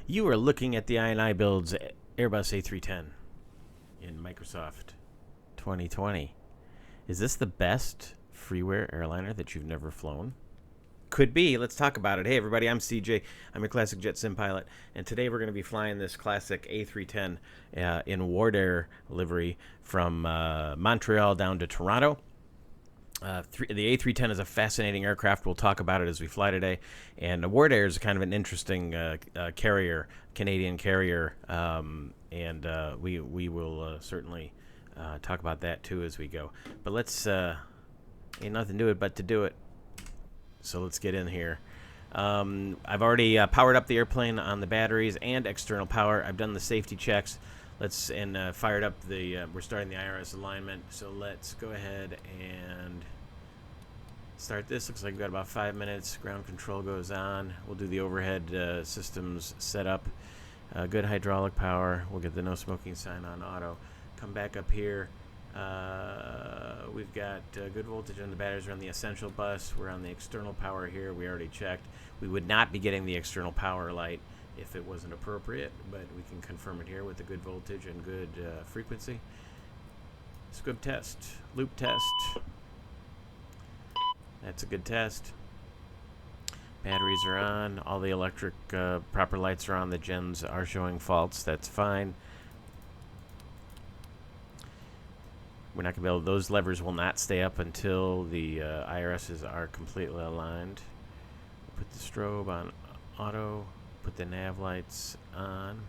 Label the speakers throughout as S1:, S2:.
S1: You are looking at the I&I builds Airbus A310 in Microsoft 2020. Is this the best freeware airliner that you've never flown? Could be. Let's talk about it. Hey, everybody, I'm CJ. I'm a classic jet sim pilot, and today we're going to be flying this classic A310 in Wardair livery from Montreal down to Toronto. The A310 is a fascinating aircraft. We'll talk about it as we fly today. And Wardair is kind of an interesting carrier, Canadian carrier, and we will certainly talk about that too as we go. But let's ain't nothing to it but to do it. So let's get in here. I've already powered up the airplane on the batteries and external power. I've done the safety checks. Fired up the, we're starting the IRS alignment. So let's go ahead and start this. Looks like we've got about 5 minutes. Ground control goes on. We'll do the overhead systems setup. Good hydraulic power. We'll get the no smoking sign on auto. Come back up here. We've got good voltage on the batteries. We're on the essential bus. We're on the external power here. We already checked. We would not be getting the external power light if it wasn't appropriate, but we can confirm it here with the good voltage and good frequency. Squib test, loop test. That's a good test. Batteries are on. All the electric proper lights are on. The gens are showing faults. That's fine. We're not going to be able, those levers will not stay up until the IRSs are completely aligned. Put the strobe on auto. Put the nav lights on.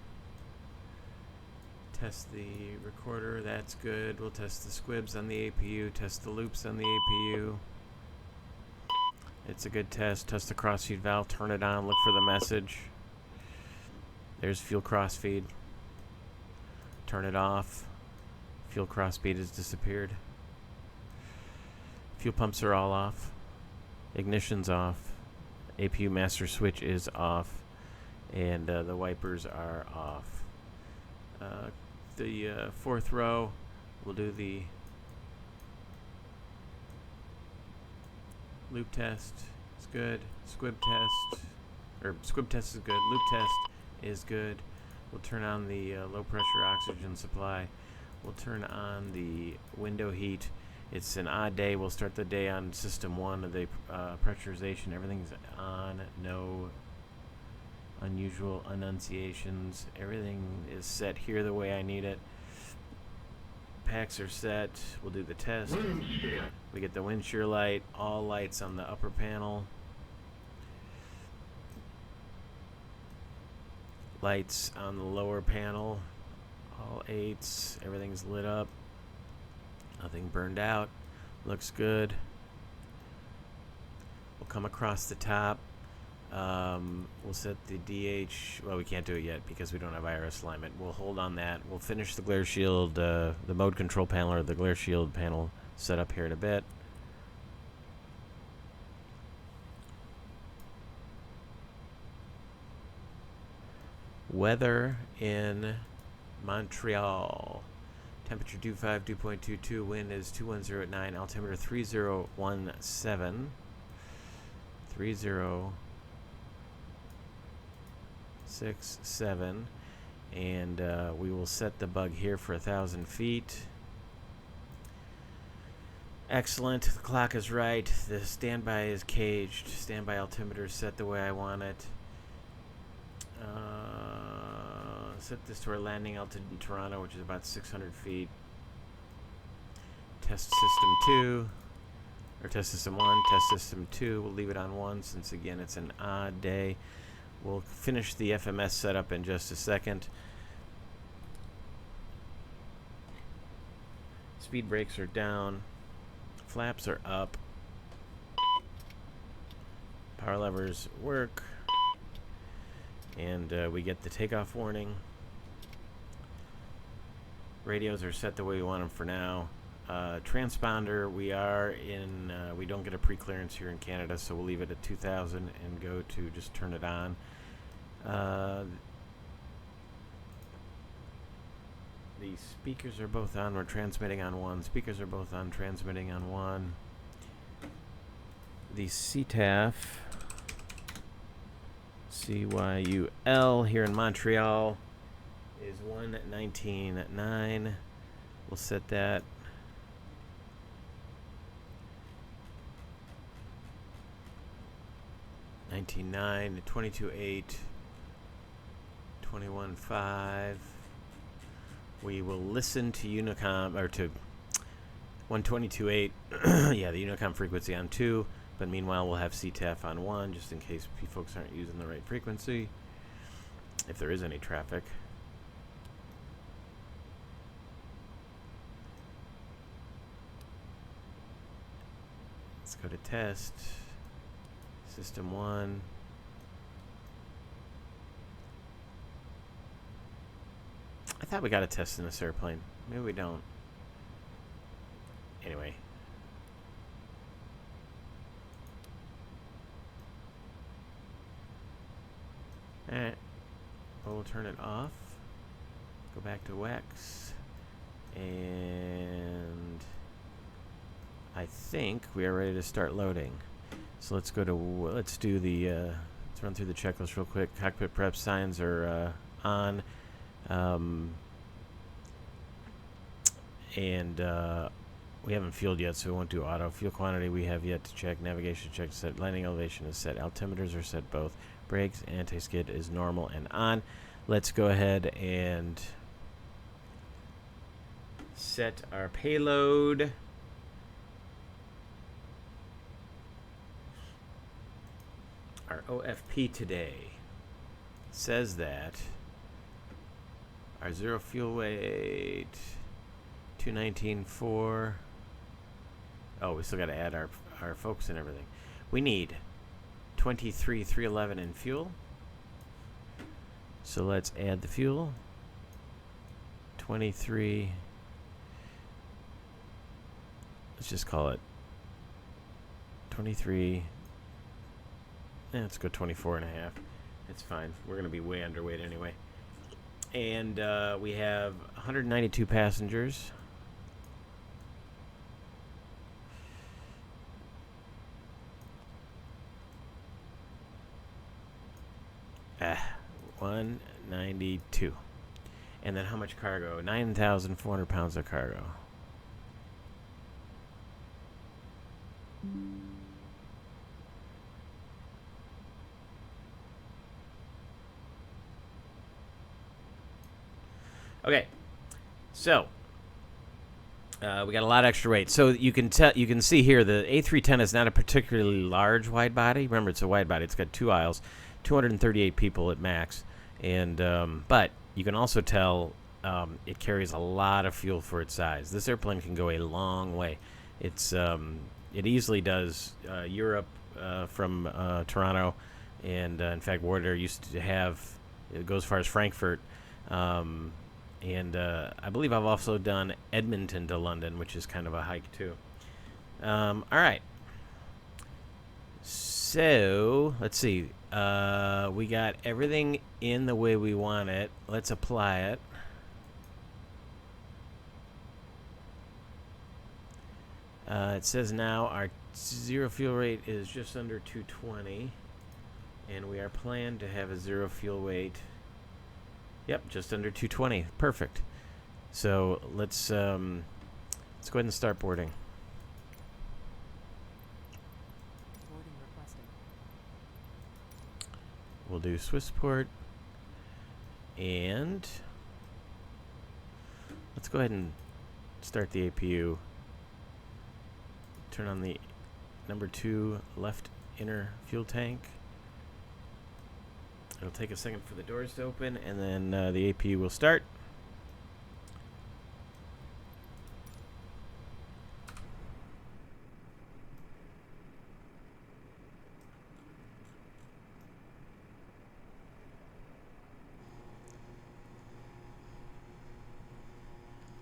S1: Test the recorder. That's good. We'll test the squibs on the APU. Test the loops on the APU. It's a good test. Test the crossfeed valve. Turn it on. Look for the message. There's fuel crossfeed. Turn it off. Fuel crossfeed has disappeared. Fuel pumps are all off. Ignition's off. APU master switch is off. And the wipers are off. The fourth row, we'll do the loop test. It's good. Squib test, or squib test is good. Loop test is good. We'll turn on the low pressure oxygen supply. We'll turn on the window heat. It's an odd day. We'll start the day on system 1 of the pressurization. Everything's on. No unusual annunciations. Everything is set here the way I need it. Packs are set. We'll do the test. We get the wind shear light. All lights on the upper panel. Lights on the lower panel. All 8s. Everything's lit up. Nothing burned out. Looks good. We'll come across the top. We'll set the DH. Well, we can't do it yet because we don't have IRS alignment. We'll hold on that. We'll finish the glare shield, the mode control panel or the glare shield panel set up here in a bit. Weather in Montreal. Temperature 25, dew point 22. Wind is 210 at 9. Altimeter 3017. 3067. And we will set the bug here for 1,000 feet. Excellent. The clock is right. The standby is caged. Standby altimeter is set the way I want it. Set this to our landing altitude in Toronto, which is about 600 feet. Test system 2, or test system 1, test system 2. We'll leave it on 1 since, again, it's an odd day. We'll finish the FMS setup in just a second. Speed brakes are down. Flaps are up. Power levers work. And we get the takeoff warning. Radios are set the way we want them for now. Transponder, we don't get a pre-clearance here in Canada, so we'll leave it at 2,000 and go to just turn it on. The speakers are both on. We're transmitting on 1. Speakers are both on, transmitting on 1. The CTAF CYUL here in Montreal is 119.9. We'll set that. $19.9, $22.8, $21.5. We will listen to Unicom, or to 122.8. Yeah, the Unicom frequency on 2. But meanwhile, we'll have CTAF on 1, just in case folks aren't using the right frequency, if there is any traffic. Let's go to test. System 1. I thought we got a test in this airplane. Maybe we don't. Anyway. Alright. Well, we'll turn it off. Go back to WEX. And I think we are ready to start loading. So let's go to, let's do the, let's run through the checklist real quick. Cockpit prep signs are on. We haven't fueled yet, so we won't do auto. Fuel quantity we have yet to check. Navigation check set. Landing elevation is set. Altimeters are set both. Brakes, anti-skid is normal and on. Let's go ahead and set our payload. Our OFP today says that our zero fuel weight 219.4. Oh, we still got to add our folks and everything. We need 23,311 in fuel. So let's add the fuel. 23. Let's just call it 23. Let's go 24.5. It's fine. We're going to be way underweight anyway. And we have 192 passengers. Ah, 192. And then how much cargo? 9,400 pounds of cargo. Okay, so we got a lot of extra weight. So you can see here the A310 is not a particularly large wide body. Remember, it's a wide body. It's got 2 aisles, 238 people at max, and but you can also tell it carries a lot of fuel for its size. This airplane can go a long way. It's it easily does Europe from Toronto, and in fact, Wardair used to have, it goes as far as Frankfurt. And I believe I've also done Edmonton to London, which is kind of a hike too. All right. So let's see. We got everything in the way we want it. Let's apply it. It says now our zero fuel rate is just under 220, and we are planned to have a zero fuel weight. Yep, just under 220. Perfect. So let's go ahead and start boarding.
S2: Boarding requested.
S1: We'll do Swissport, and let's go ahead and start the APU. Turn on the number 2 left inner fuel tank. It'll take a second for the doors to open, and then the APU will start.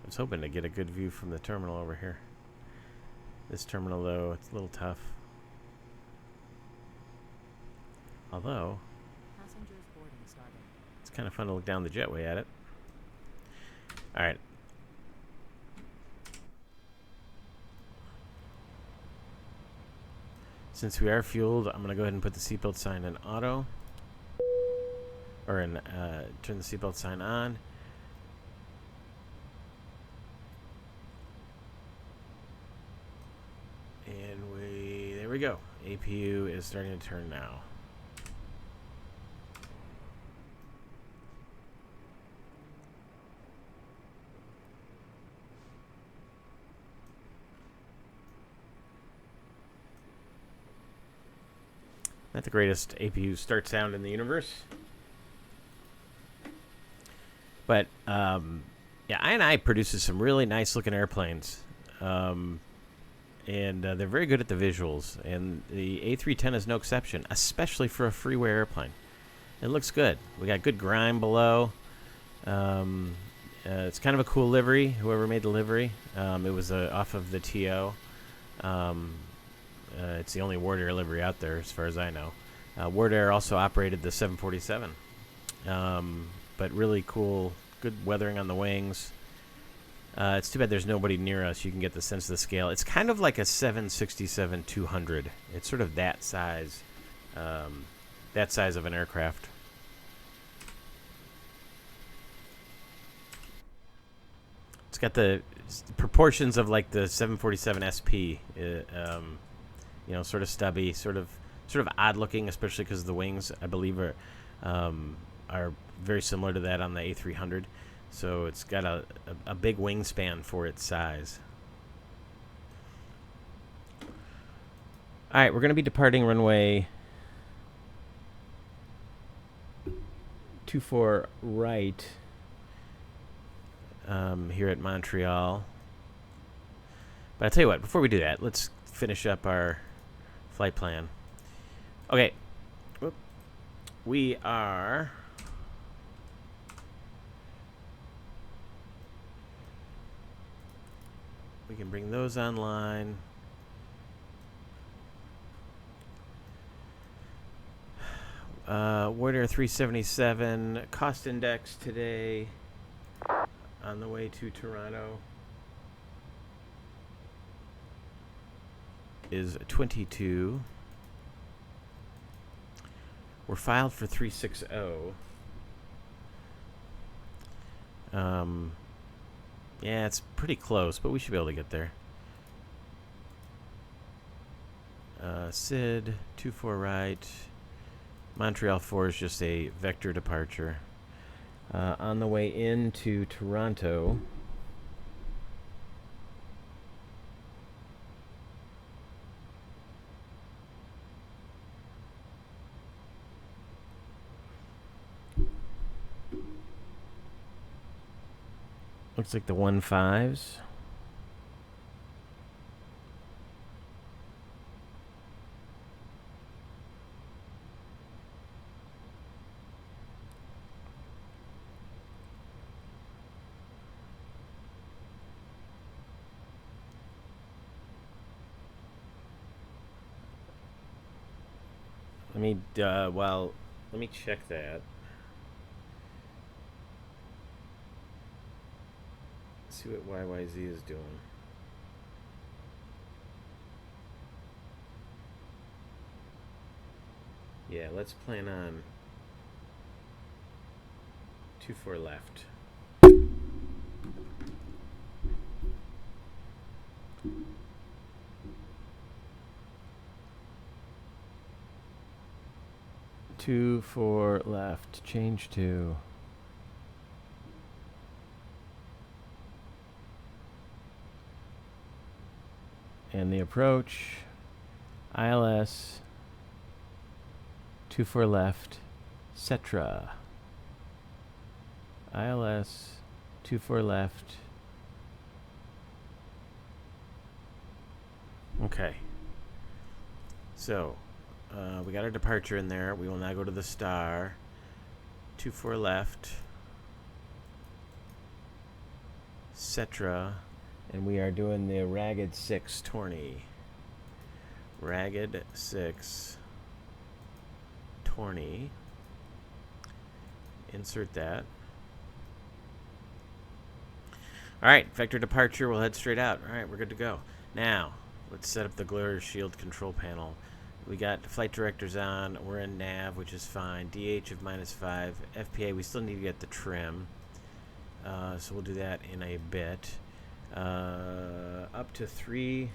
S1: I was hoping to get a good view from the terminal over here. This terminal, though, it's a little tough. Although it's kind of fun to look down the jetway at it. All right. Since we are fueled, I'm going to go ahead and put the seatbelt sign in auto. or turn the seatbelt sign on. And there we go. APU is starting to turn now. Not the greatest APU start sound in the universe. But, yeah, INI produces some really nice looking airplanes. And they're very good at the visuals. And the A310 is no exception, especially for a freeware airplane. It looks good. We got good grime below. It's kind of a cool livery, whoever made the livery. It was off of the TO. It's the only Wardair livery out there, as far as I know. Wardair also operated the 747. But really cool, good weathering on the wings. It's too bad there's nobody near us. You can get the sense of the scale. It's kind of like a 767-200. It's sort of that size of an aircraft. It's got the proportions of like the 747 SP. You know, sort of stubby, sort of odd looking, especially because the wings, I believe, are very similar to that on the A300. So it's got a big wingspan for its size. All right, we're going to be departing runway 24 right here at Montreal. But I'll tell you what, before we do that, let's finish up our flight plan. Okay. We are... We can bring those online. Wardair A310 cost index today on the way to Toronto is 22. We're filed for 360. Yeah, it's pretty close, but we should be able to get there. SID 24 right. Montreal 4 is just a vector departure. On the way into Toronto, looks like the 15s. Let me check that. See what YYZ is doing. Yeah, let's plan on 24 left. Two, 4 left. Change to. And the approach, ILS, 24 left, Cetra. ILS, 24 left. Okay. So, we got our departure in there. We will now go to the star. 24 left, Cetra. And we are doing the Ragged 6 tourney. Ragged 6 tourney. Insert that. Alright, vector departure. We'll head straight out. Alright, we're good to go. Now, let's set up the glare shield control panel. We got flight directors on. We're in nav, which is fine. DH of -5. FPA, we still need to get the trim. So we'll do that in a bit. Up to 320.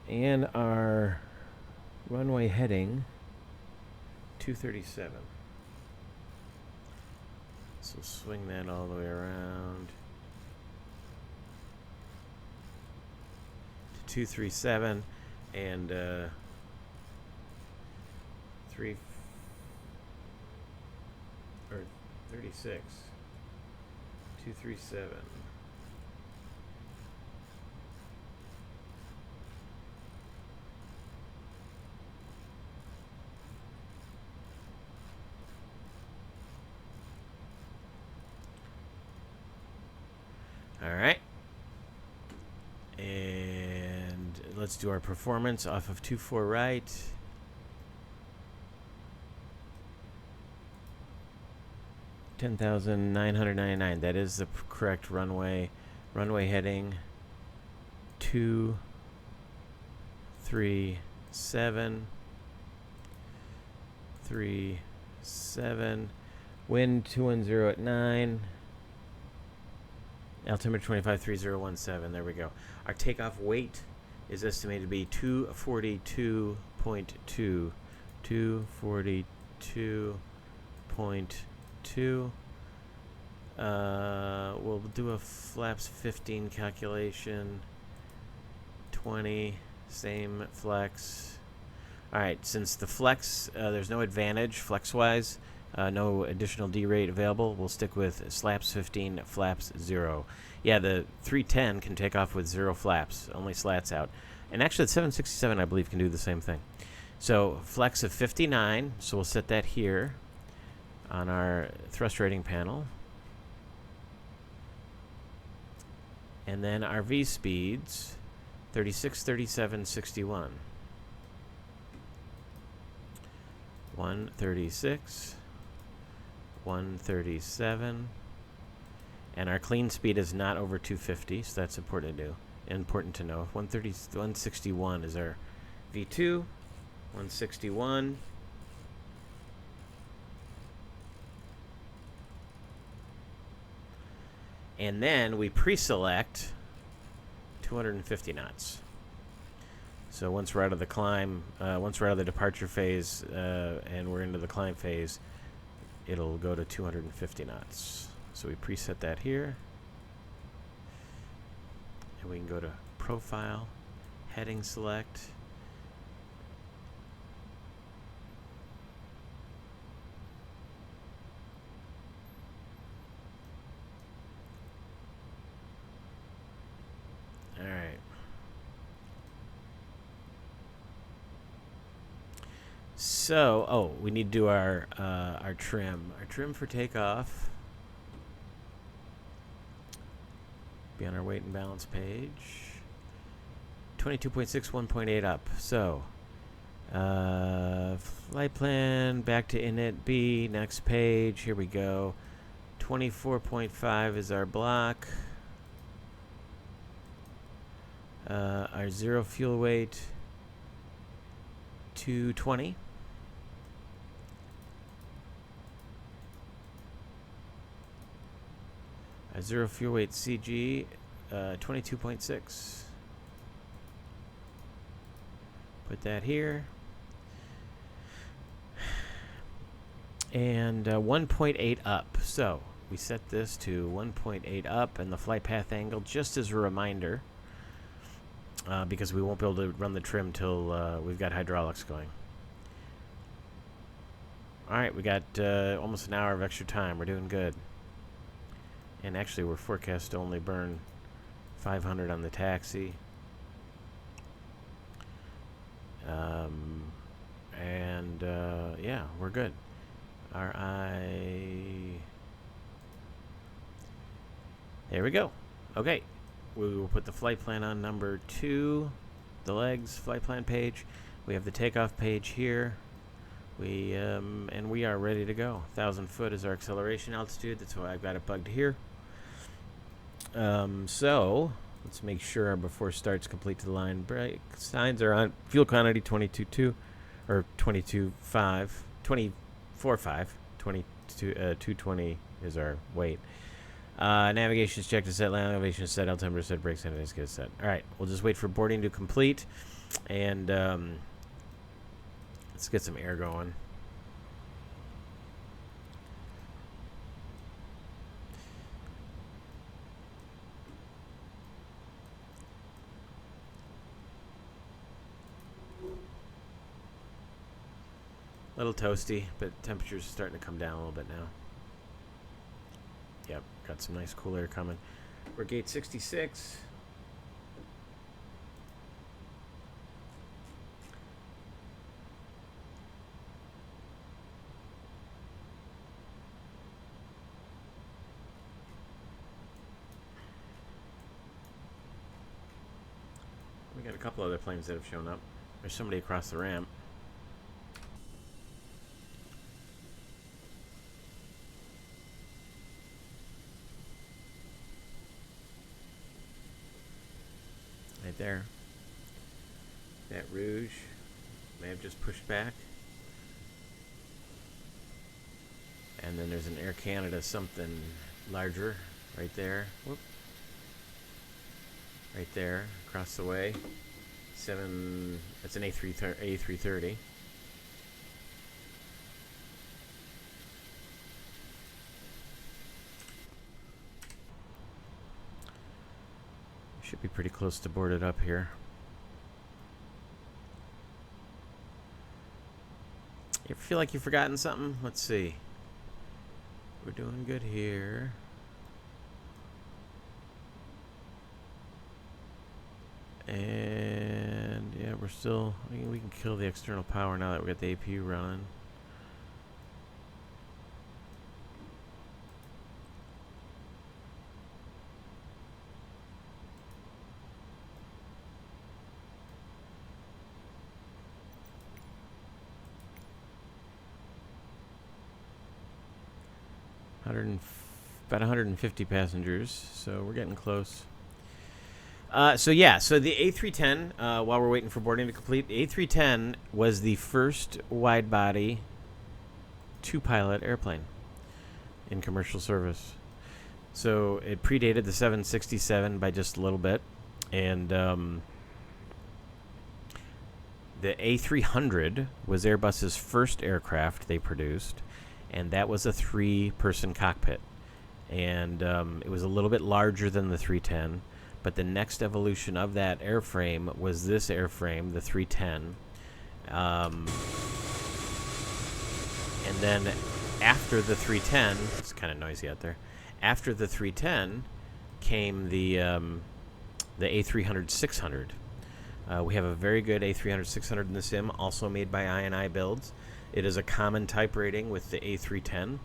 S1: And our runway heading 237. So swing that all the way around to 237 and 36. 237. All right. And let's do our performance off of 24 right. $10,999. That is the correct runway. Runway heading 237. 37. Wind 210 at 9. Altimeter 253017. There we go. Our takeoff weight is estimated to be 242.2. 242.2. We'll do a flaps 15 calculation. 20. Same flex. All right. Since the flex, there's no advantage flex-wise. No additional D rate available. We'll stick with slaps 15, flaps 0. Yeah, the 310 can take off with 0 flaps, only slats out. And actually, the 767, I believe, can do the same thing. So flex of 59. So we'll set that here on our thrust rating panel. And then our V speeds, 36, 37, 61. 136. 137, and our clean speed is not over 250, so that's important to know. 161 is our V2. 161. And then we pre-select 250 knots. So once we're out of the climb, once we're out of the departure phase, and we're into the climb phase, it'll go to 250 knots. So we preset that here. And we can go to Profile, Heading Select. All right. So, we need to do our trim. Our trim for takeoff. Be on our weight and balance page. 22.6, 1.8 up. So, flight plan, back to init B, next page. Here we go. 24.5 is our block. Our zero fuel weight, 220. Our zero fuel weight CG, 22.6. Put that here. And 1.8 up. So we set this to 1.8 up, and the flight path angle, just as a reminder, because we won't be able to run the trim till we've got hydraulics going. All right, we got almost an hour of extra time. We're doing good. And actually, we're forecast to only burn 500 on the taxi. Yeah, we're good. There we go. Okay. We will put the flight plan on number 2, the legs flight plan page. We have the takeoff page here. And we are ready to go. 1,000 foot is our acceleration altitude. That's why I've got it bugged here. So let's make sure before starts complete to the line. Brake signs are on. Fuel quantity 22.2 or 22.5, 24.5, 220 is our weight. Navigation is checked to set, land elevation is set, altimeter is set, brake sign is set. All right, we'll just wait for boarding to complete, and let's get some air going. A little toasty, but temperatures are starting to come down a little bit now. Yep, got some nice cool air coming. We're gate 66. We got a couple other planes that have shown up. There's somebody across the ramp. Right there. That Rouge may have just pushed back. And then there's an Air Canada something larger right there. Whoop. Right there, across the way. That's an A330. Should be pretty close to boarded up here. You ever feel like you've forgotten something? Let's see. We're doing good here. And yeah, we're still, we can kill the external power now that we got the APU running. About 150 passengers, so we're getting close. So the A310, while we're waiting for boarding to complete, the A310 was the first wide-body 2-pilot airplane in commercial service. So it predated the 767 by just a little bit, and the A300 was Airbus's first aircraft they produced, and that was a 3-person cockpit. And it was a little bit larger than the 310, but the next evolution of that airframe was this airframe, the 310. And then after the 310, it's kind of noisy out there. After the 310 came the A300-600. We have a very good A300-600 in the sim, also made by I&I Builds. It is a common type rating with the A310.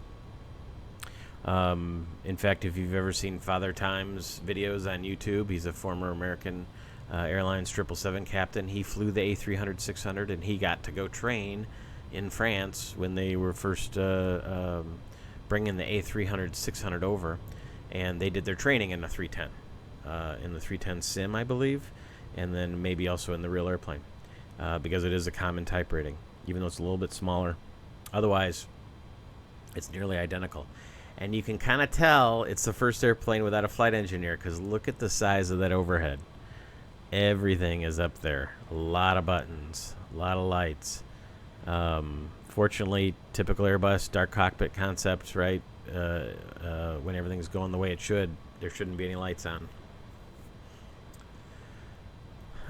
S1: In fact, if you've ever seen Father Time's videos on YouTube, he's a former American Airlines 777 captain. He flew the A300-600, and he got to go train in France when they were first bringing the A300-600 over, and they did their training in the 310, in the 310 sim, I believe, and then maybe also in the real airplane, because it is a common type rating, even though it's a little bit smaller. Otherwise, it's nearly identical. And you can kind of tell it's the first airplane without a flight engineer, because look at the size of that overhead. Everything is up there. A lot of buttons, a lot of lights. Fortunately, typical Airbus dark cockpit concepts, right? When everything's going the way it should, there shouldn't be any lights on.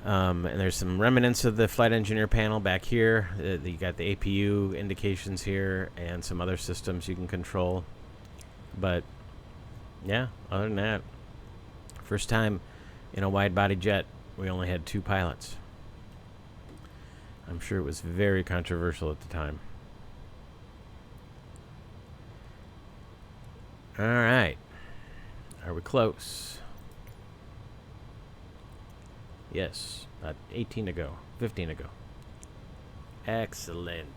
S1: And there's some remnants of the flight engineer panel back here. You got the APU indications here and some other systems you can control. But yeah, other than that, first time in a wide-body jet, we only had 2 pilots. I'm sure it was very controversial at the time. All right. Are we close? Yes, about 18 to go. 15 to go. Excellent.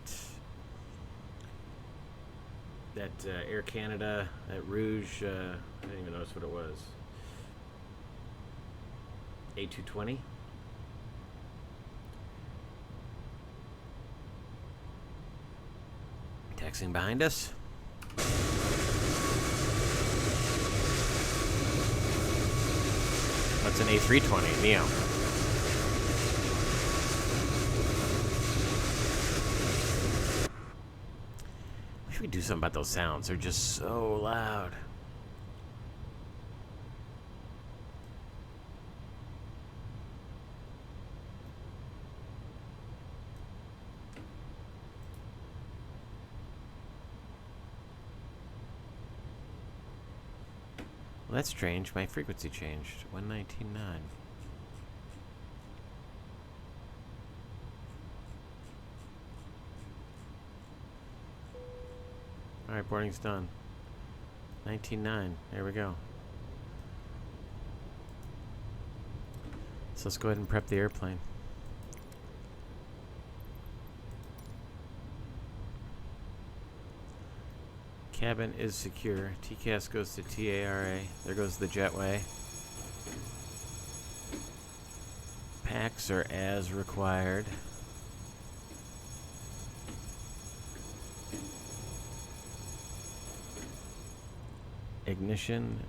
S1: That Air Canada, that Rouge, I didn't even notice what it was. A320. Taxiing behind us. That's an A320 Neo. We should do something about those sounds. They're just so loud. Well, that's strange. My frequency changed. 119.9. Alright, boarding's done. 19.9. There we go. So let's go ahead and prep the airplane. Cabin is secure. TCAS goes to TARA. There goes the jetway. Packs are as required. Ignition.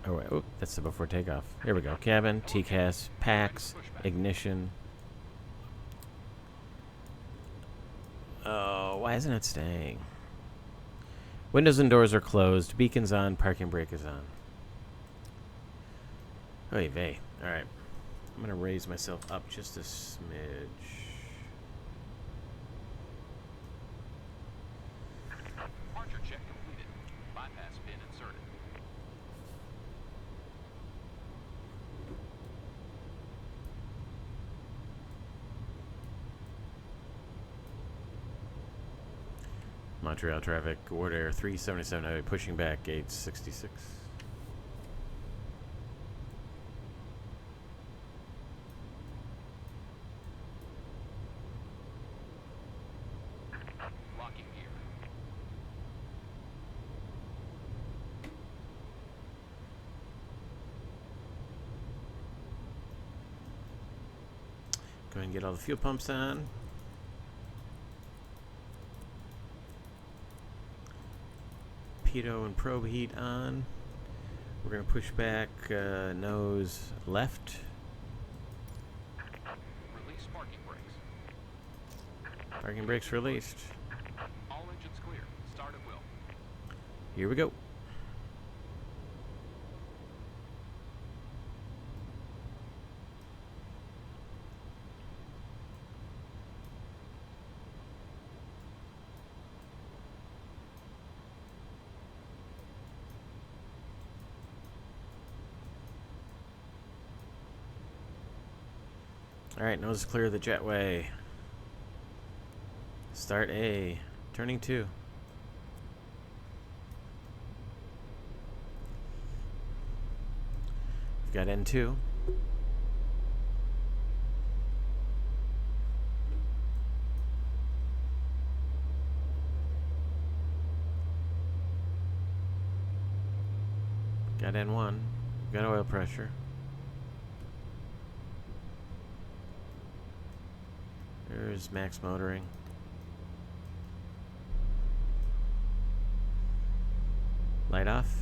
S1: Oh, wait. Oh, that's the before takeoff. Here we go. Cabin, TCAS, packs, ignition. Oh, why isn't it staying? Windows and doors are closed. Beacon's on. Parking brake is on. Oy vey. Alright. I'm going to raise myself up just a smidge.
S3: Departure check completed. Bypass pin inserted.
S1: Montreal traffic. Wardair A310 pushing back gate 66.
S3: Locking gear.
S1: Go ahead and get all the fuel pumps on. Pitot and probe heat on. We're going to push back nose left.
S3: Release parking brakes.
S1: Parking brakes released.
S3: All engines clear. Start at will.
S1: Here we go. Alright, nose clear of the jetway. Start A. Turning 2. We've got N2. Got N1. Got oil pressure. There's max motoring. Light off.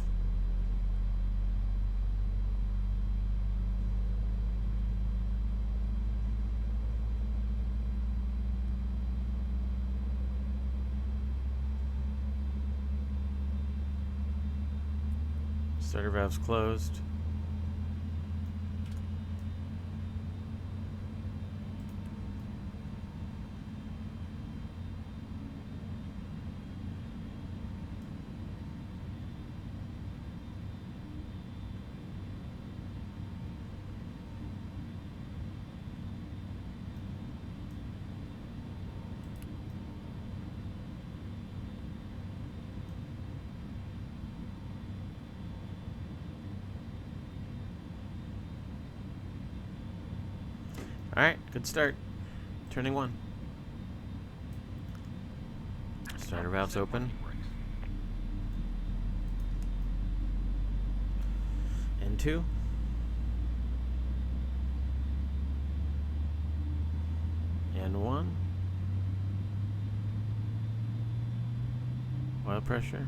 S1: Starter valves closed. Alright, good start. Turning 1. Starter valves open. N2. N1. Oil pressure.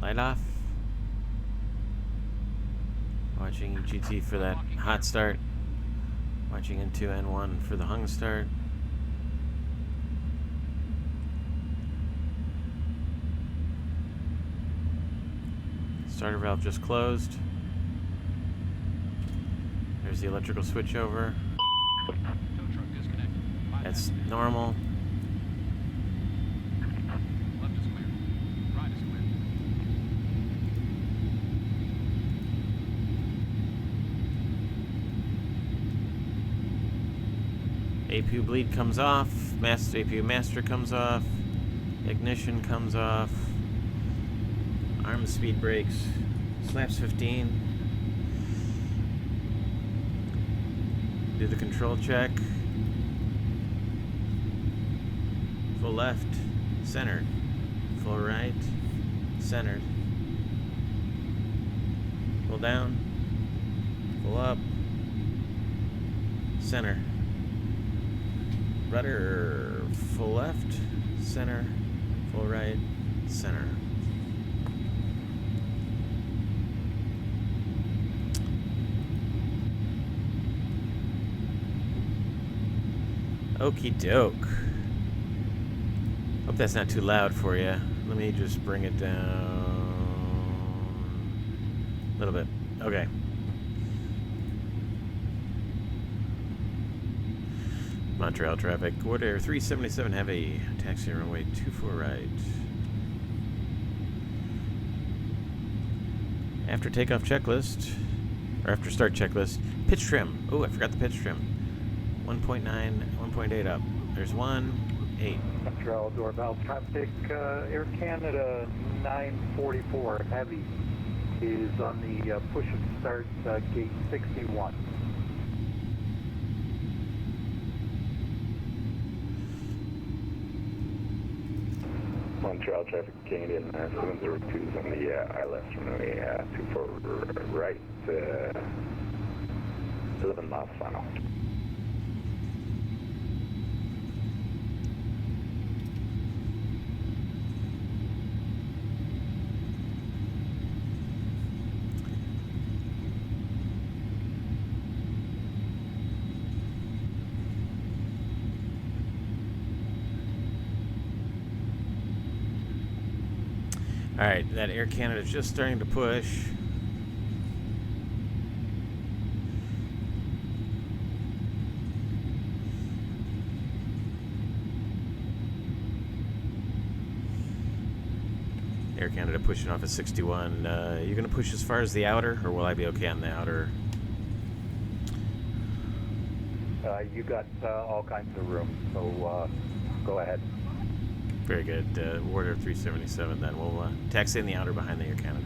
S1: Light off. Watching GT for that hot start. Watching into N1 for the hung start. Starter valve just closed. There's the electrical switch over.
S3: Tow truck disconnected.
S1: That's normal.
S3: Left is clear. Right is clear.
S1: APU bleed comes off. APU master comes off. Ignition comes off. Arm speed brakes. Slaps 15. Do the control check. Full left, centered. Full right, centered. Full down, full up, center. Rudder, full left, center, full right, center. Okie doke. Hope that's not too loud for you. Let me just bring it down a little bit. Okay. Montreal traffic. Wardair A310 heavy. Taxi runway 24 right. After takeoff checklist, or after start checklist, pitch trim. Oh, I forgot the pitch trim. 1.9, 1.8 up. There's 1.8.
S4: Montreal door valve traffic. Air Canada 944 heavy is on the push and start gate 61.
S5: Montreal traffic, Canadian 702 is on the ILS runway 24 right, 11 miles final.
S1: Alright, that Air Canada is just starting to push. Air Canada pushing off at 61. You gonna push as far as the outer, or will I be okay on the outer?
S4: You got all kinds of room, so go ahead.
S1: Very good. Wardair 377 then. We'll taxi in the outer behind the Air Canada.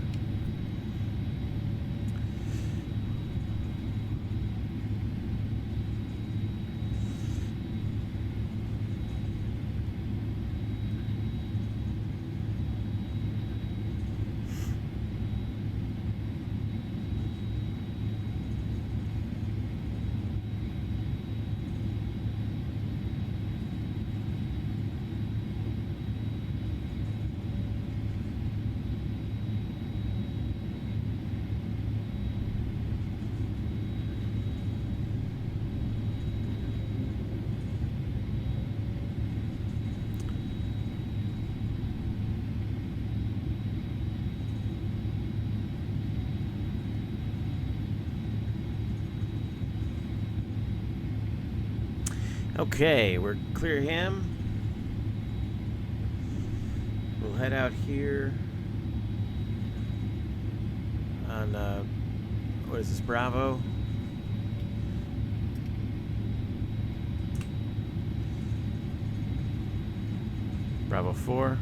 S1: Okay, we're clear him. We'll head out here on, what is this, Bravo? Bravo 4.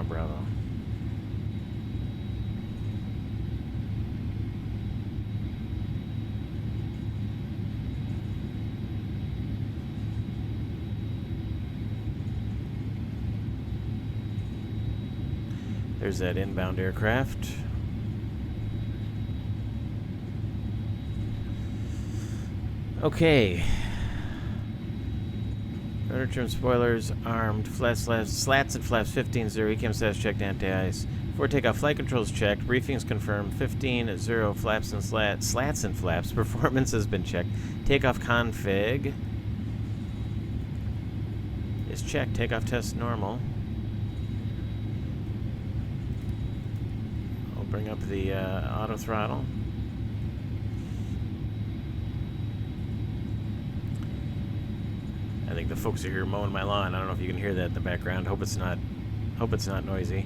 S1: Bravo. There's that inbound aircraft. Okay. Rudder trim spoilers armed. Slats and flaps 15-0. ECAM status checked. Anti-ice. Before takeoff, flight controls checked. Briefings confirmed. 15-0. Flaps and slats and flaps. Performance has been checked. Takeoff config is checked. Takeoff test normal. I'll bring up the auto throttle. I think the folks are here mowing my lawn. I don't know if you can hear that in the background. Hope it's not noisy.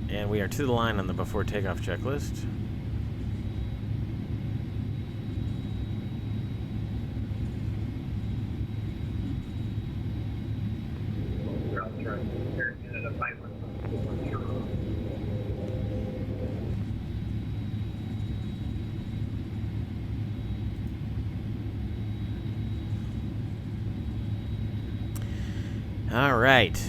S1: And we are to the line on the before takeoff checklist. All right.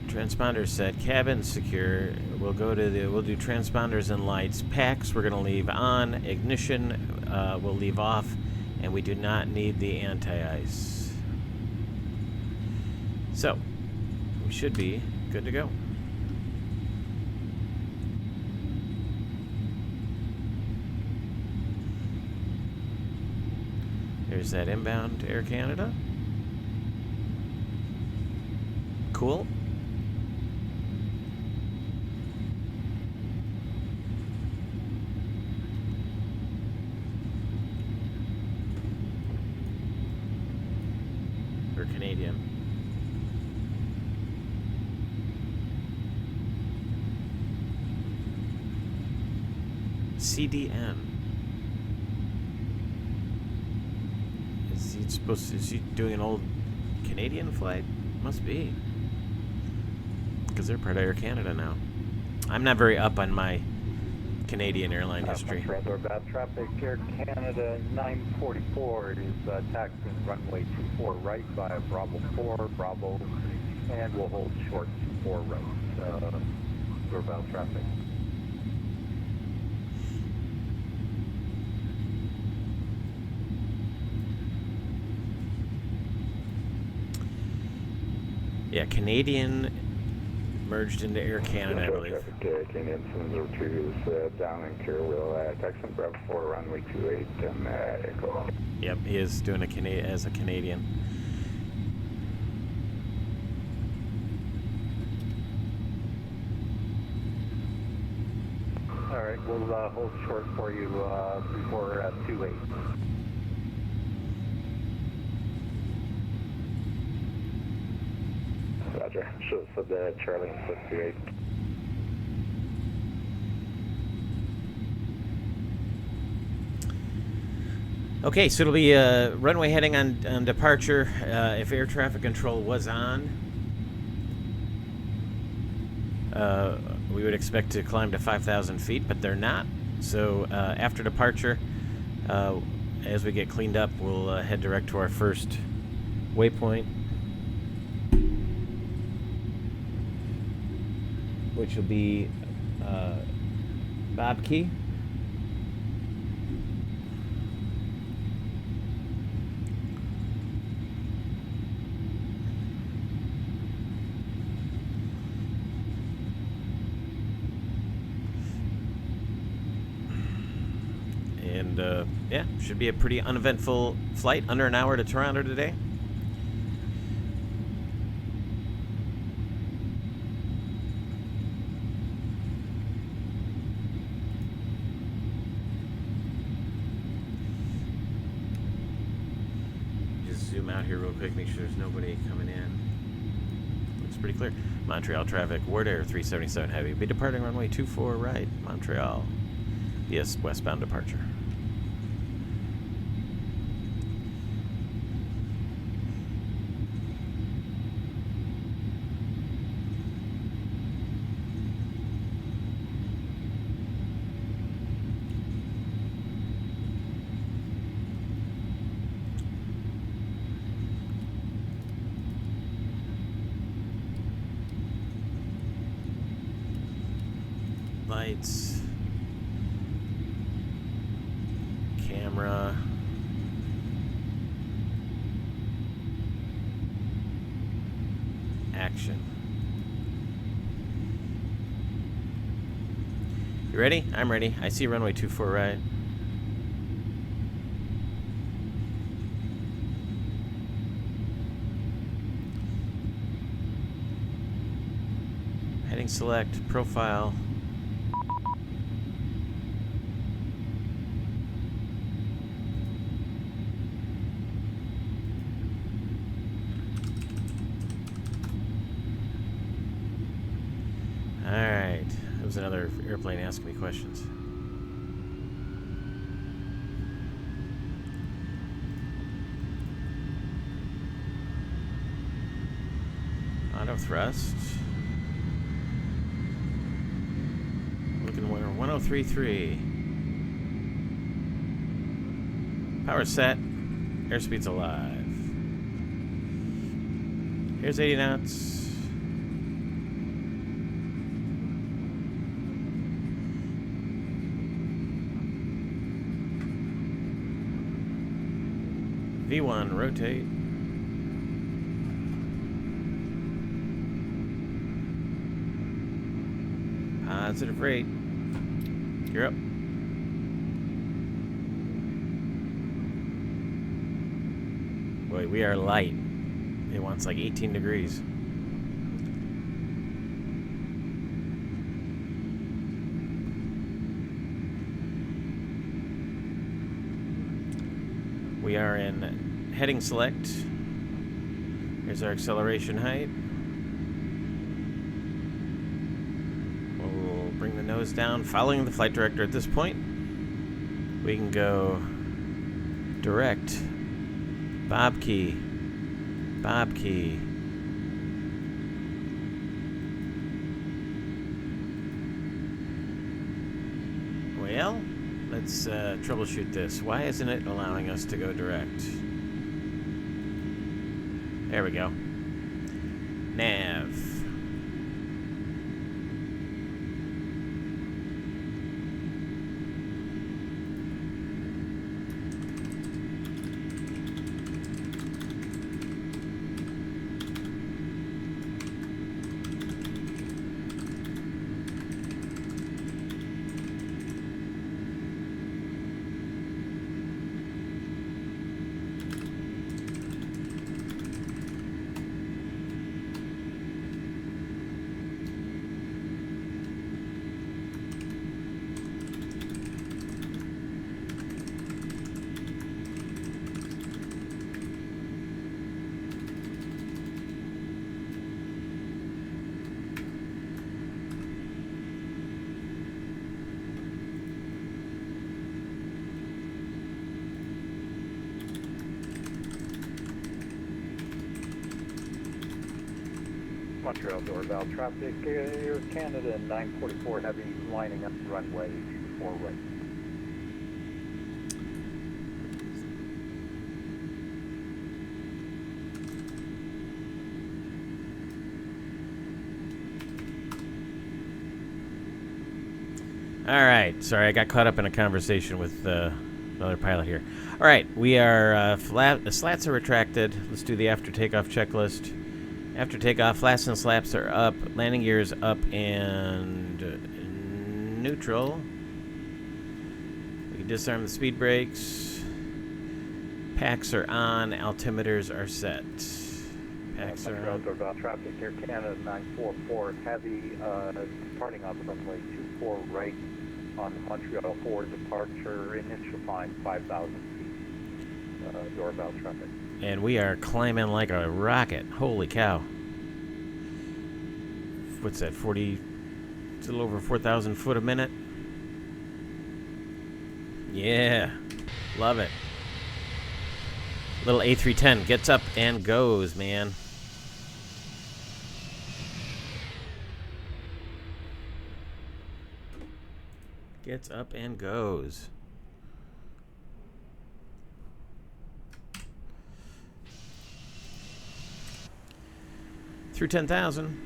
S1: Transponders set. Cabin secure. We'll do transponders and lights. Packs we're going to leave on. Ignition we'll leave off. And we do not need the anti-ice. So, we should be good to go. There's that inbound Air Canada. Cool. Or Canadian. CDN. Is he doing an old Canadian flight? Must be. Because they're part of Air Canada now. I'm not very up on my Canadian airline history.
S4: Rather bad traffic. Air Canada 944 is taxiing runway 24 right via Bravo 4, Bravo, and we'll hold short 24 right. Northbound traffic.
S1: Yeah, Canadian merged into Air Canada, I believe.
S5: Traffic, Canadian 702 is down in clear. We'll taxi Bravo 4, runway 28 and Echo.
S1: Yep, he is doing a Canadian.
S4: All right, we'll hold short for you before 28.
S5: Roger. Should have said Charlie and 68.
S1: Okay, so it'll be runway heading on departure. If air traffic control was on, we would expect to climb to 5,000 feet, but they're not. So after departure, as we get cleaned up, we'll head direct to our first waypoint, which will be Bob Key. And yeah, should be a pretty uneventful flight, under an hour to Toronto today. Just zoom out here real quick, make sure there's nobody coming in. Looks pretty clear. Montreal traffic, Wardair A310 heavy. Be departing runway 24 right, Montreal. Yes, westbound departure. Lights, camera, action. You ready? I'm ready. I see runway 24 right. Heading select, profile. Alright, that was another airplane asking me questions. Auto thrust. Looking where 1033. Power set. Airspeed's alive. Here's 80 knots. V1, rotate. Positive rate. You're up. Boy, we are light. It wants like 18 degrees. We are in heading select. Here's our acceleration height. We'll bring the nose down, following the flight director at this point. We can go direct. Bob key. Bob key. Well, let's troubleshoot this. Why isn't it allowing us to go direct? There we go. Nav.
S4: Montreal doorbell traffic, Air Canada 944 heavy lining up runway 24 right.
S1: All right. Sorry, I got caught up in a conversation with another pilot here. All right, we are flat. The slats are retracted. Let's do the after takeoff checklist. After takeoff, flaps and slaps are up. Landing gear is up and neutral. We can disarm the speed brakes. Packs are on. Altimeters are set. Packs are
S4: Montreal
S1: on.
S4: doorbell traffic, Air Canada 944 heavy, departing off runway 24 right on the Montreal 4 departure. Initial climb 5,000 feet. Doorbell traffic.
S1: And we are climbing like a rocket. Holy cow. What's that, 40, it's a little over 4,000 foot a minute? Yeah. Love it. Little A310 gets up and goes, man. Gets up and goes. Through 10,000.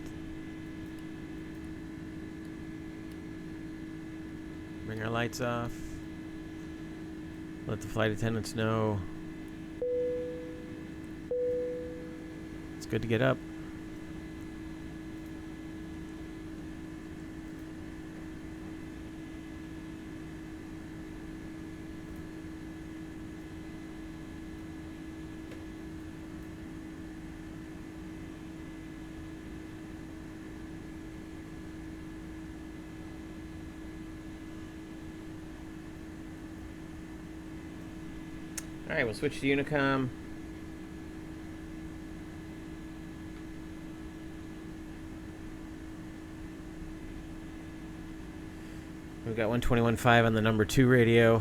S1: Bring our lights off. Let the flight attendants know. It's good to get up. All right, we'll switch to Unicom. We've got 121.5 on the number 2 radio.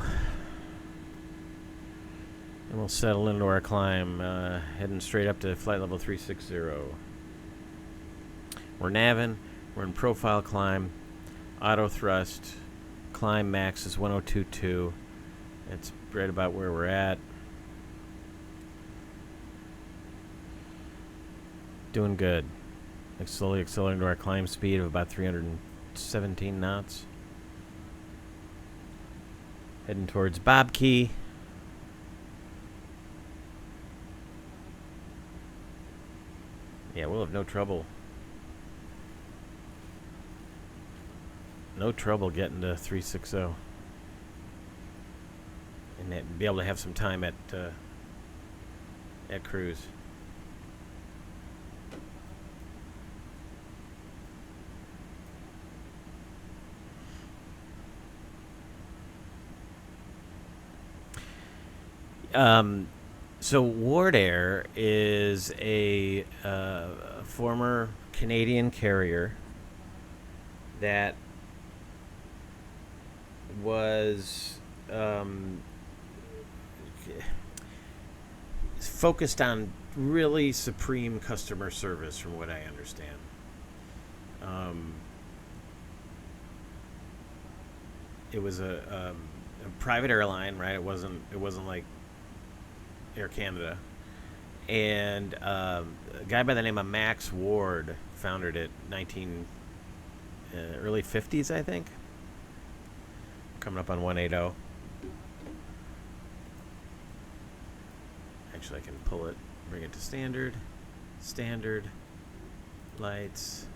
S1: And we'll settle into our climb, heading straight up to flight level 360. We're navin', we're in profile climb, auto thrust, climb max is 102.2. It's right about where we're at. Doing good. Like slowly accelerating to our climb speed of about 317 knots. Heading towards Bob Key. Yeah, we'll have no trouble. No trouble getting to 360. And be able to have some time at cruise. So Wardair is a former Canadian carrier that was focused on really supreme customer service, from what I understand. It was a private airline, right? It wasn't like Air Canada, and a guy by the name of Max Ward founded it early 50s, I think. Coming up on 180. Actually, I can pull it, bring it to standard lights.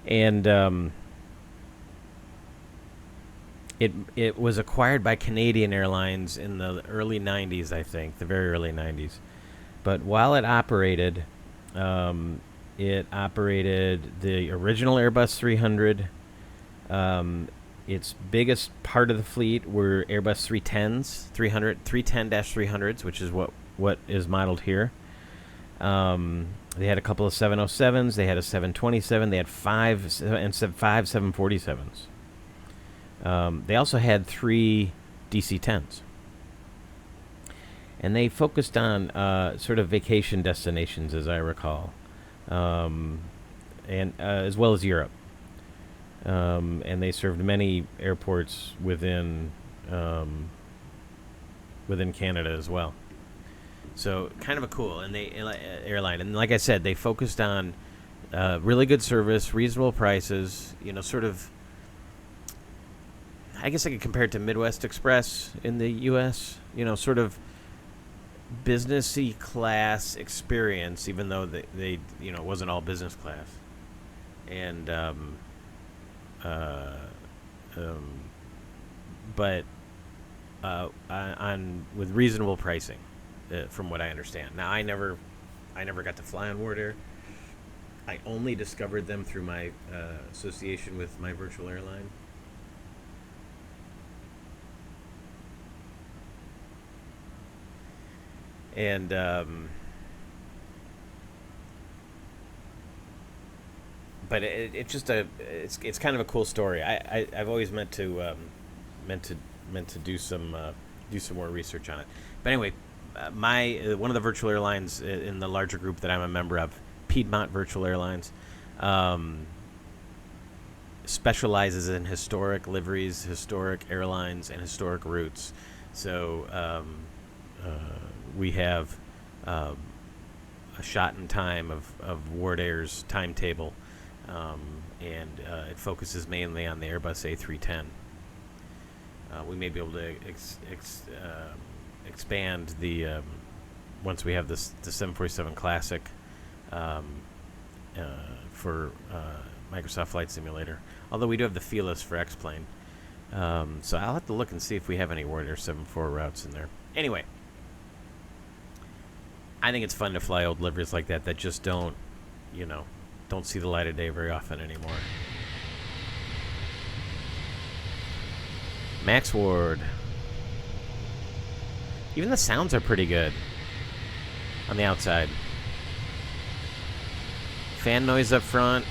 S1: And it was acquired by Canadian Airlines in the early 90s, I think, the very early 90s. But while it operated the original Airbus 300. Its biggest part of the fleet were Airbus 310s, 310-300s, which is what is modeled here. They had a couple of 707s. They had a 727. They had five 747s. They also had 3 DC-10s. And they focused on sort of vacation destinations, as I recall, and as well as Europe. And they served many airports within Canada as well. So kind of a cool airline. And like I said, they focused on really good service, reasonable prices. Sort of. I guess I could compare it to Midwest Express in the U.S. Sort of businessy class experience, even though they it wasn't all business class. And but with reasonable pricing, from what I understand. Now, I never got to fly on Wardair. I only discovered them through my association with my virtual airline. And but it's just it's kind of a cool story. I've always meant to do some more research on it. But anyway, my one of the virtual airlines in the larger group that I'm a member of, Piedmont Virtual Airlines, specializes in historic liveries, historic airlines, and historic routes. So we have a shot in time of Wardair's timetable, and it focuses mainly on the Airbus A310. We may be able to expand the once we have the 747 Classic for Microsoft Flight Simulator. Although we do have the Fearless for X-Plane. So I'll have to look and see if we have any Wardair 74 routes in there. Anyway, I think it's fun to fly old liveries like that just don't see the light of day very often anymore. Max Ward. Even the sounds are pretty good on the outside. Fan noise up front.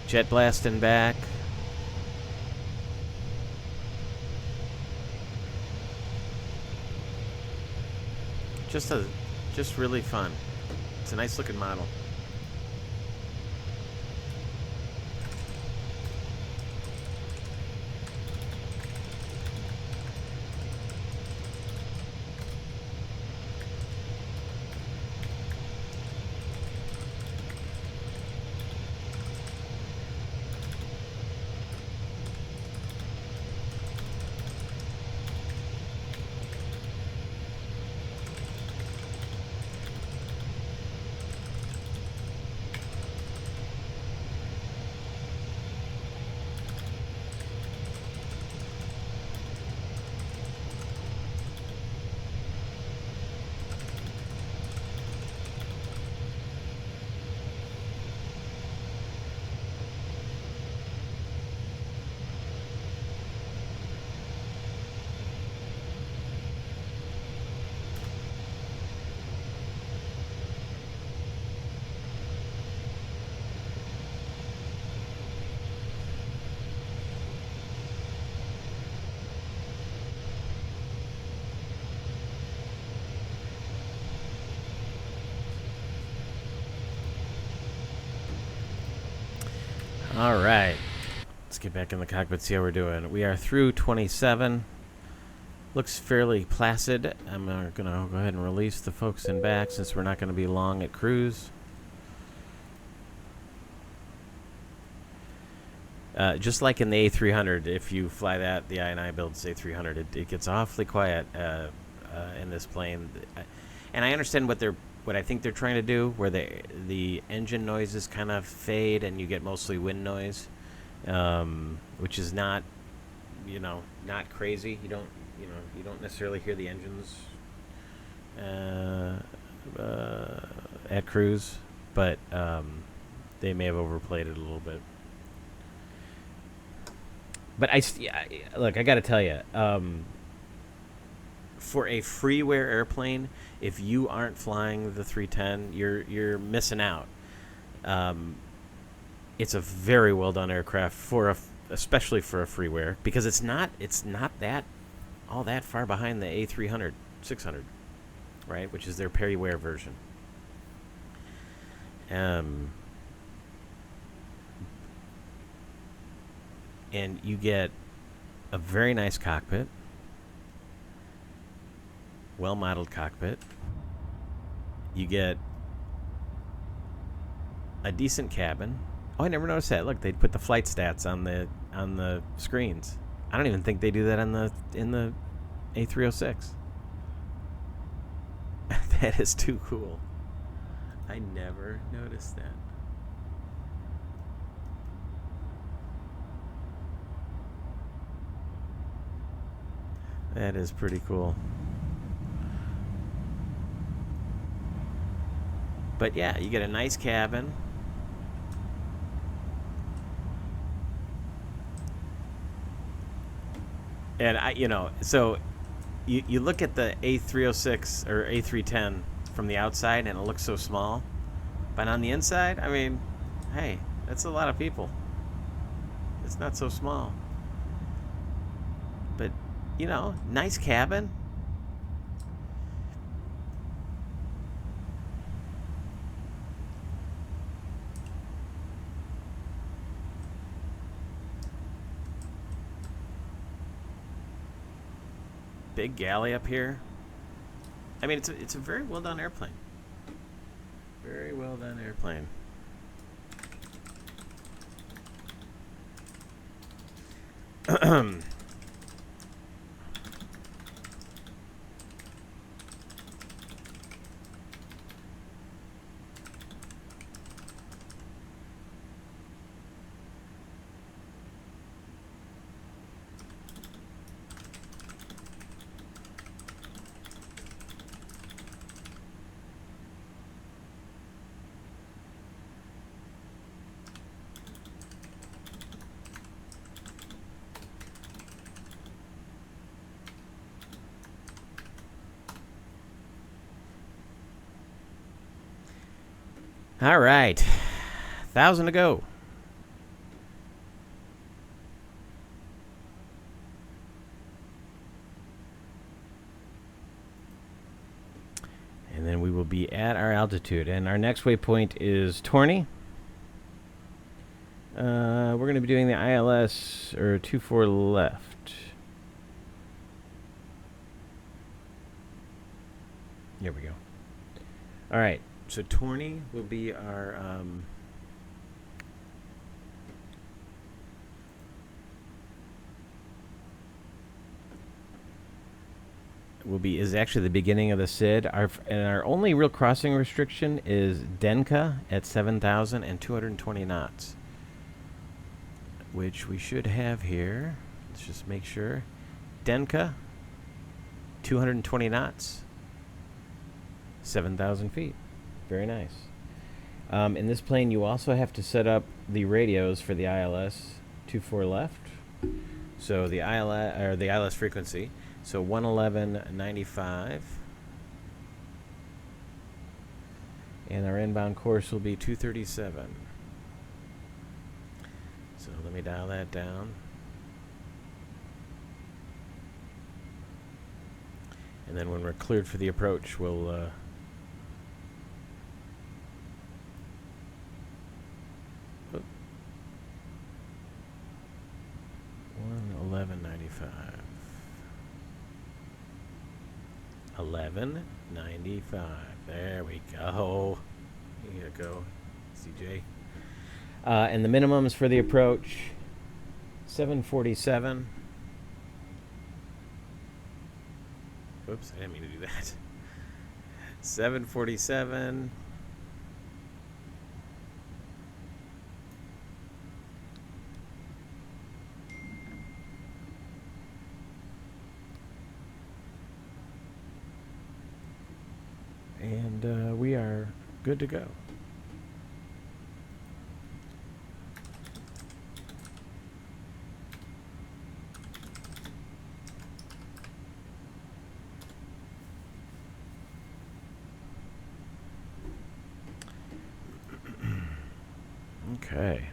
S1: Jet blasting back. Just really fun. It's a nice looking model. All right. Let's get back in the cockpit, see how we're doing. We are through 27. Looks fairly placid. I'm going to go ahead and release the folks in back since we're not going to be long at cruise. Just like in the A300, if you fly that, the I&I builds A300, it gets awfully quiet in this plane. And I understand what I think they're trying to do, where the engine noises kind of fade and you get mostly wind noise, which is not crazy. You don't necessarily hear the engines at cruise, but they may have overplayed it a little bit. But look, I got to tell you, for a freeware airplane, if you aren't flying the 310, you're missing out. It's a very well done aircraft especially for a freeware, because it's not that all that far behind the A300 600, right? Which is their periware version. And you get a very nice cockpit. Well-modeled cockpit. You get a decent cabin. Oh, I never noticed that. Look, they put the flight stats on the screens. I don't even think they do that in the A306. That is too cool. I never noticed that. That is pretty cool. But yeah, you get a nice cabin. And so you look at the A306 or A310 from the outside and it looks so small. But on the inside, I mean, hey, that's a lot of people. It's not so small. But, you know, nice cabin. Big galley up here. I mean, it's a very well done airplane. Very well done airplane. All right, 1,000 to go. And then we will be at our altitude. And our next waypoint is Torney. We're going to be doing the ILS, or 24 left. Here we go. All right. So Torney will be our is actually the beginning of the SID. Our only real crossing restriction is Denka at 7,220 knots, which we should have here. Let's just make sure. Denka, 220 knots, 7,000 feet. Very nice. In this plane, you also have to set up the radios for the ILS 24 left. So the ILS frequency. So 111.95. And our inbound course will be 237. So let me dial that down. And then when we're cleared for the approach, we'll 11.95. 11.95. There we go. Here you go, CJ. And the minimums for the approach, 747. Oops, I didn't mean to do that. 747. And we are good to go. Okay.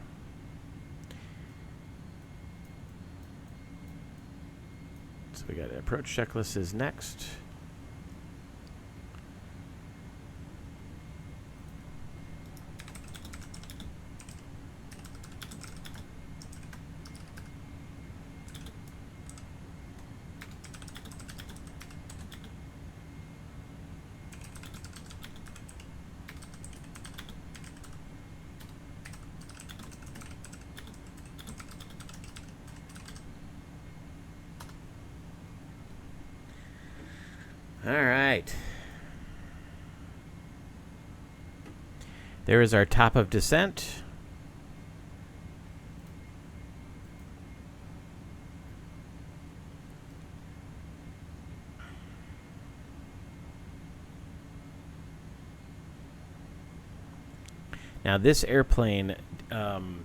S1: So we got approach checklist is next. All right. There is our top of descent. Now this airplane, and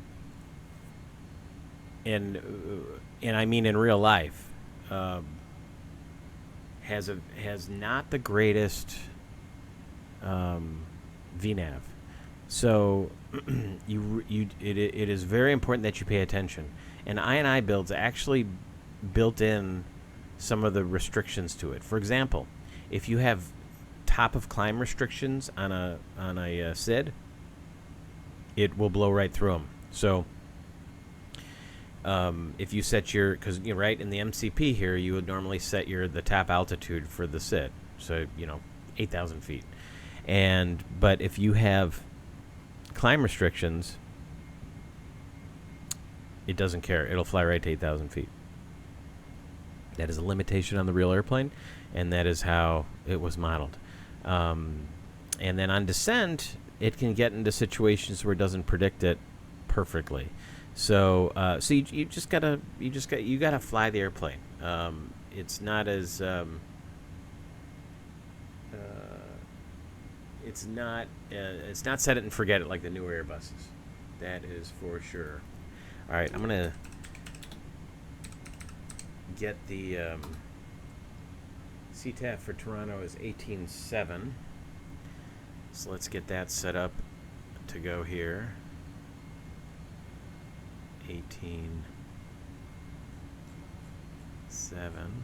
S1: I mean in real life, has not the greatest VNAV. So it is very important that you pay attention. And I builds actually built in some of the restrictions to it. For example, if you have top of climb restrictions on a SID, it will blow right through them. So if you set your, because you're right in the MCP here, you would normally set the top altitude for the SID, so 8,000 feet. But if you have climb restrictions, it doesn't care. It'll fly right to 8,000 feet. That is a limitation on the real airplane, and that is how it was modeled. And then on descent, it can get into situations where it doesn't predict it perfectly. So you gotta fly the airplane. It's not as it's not set it and forget it like the newer Airbuses. That is for sure. All right, I'm gonna get the CTAF for Toronto is 18.7. So let's get that set up to go here. 18.7.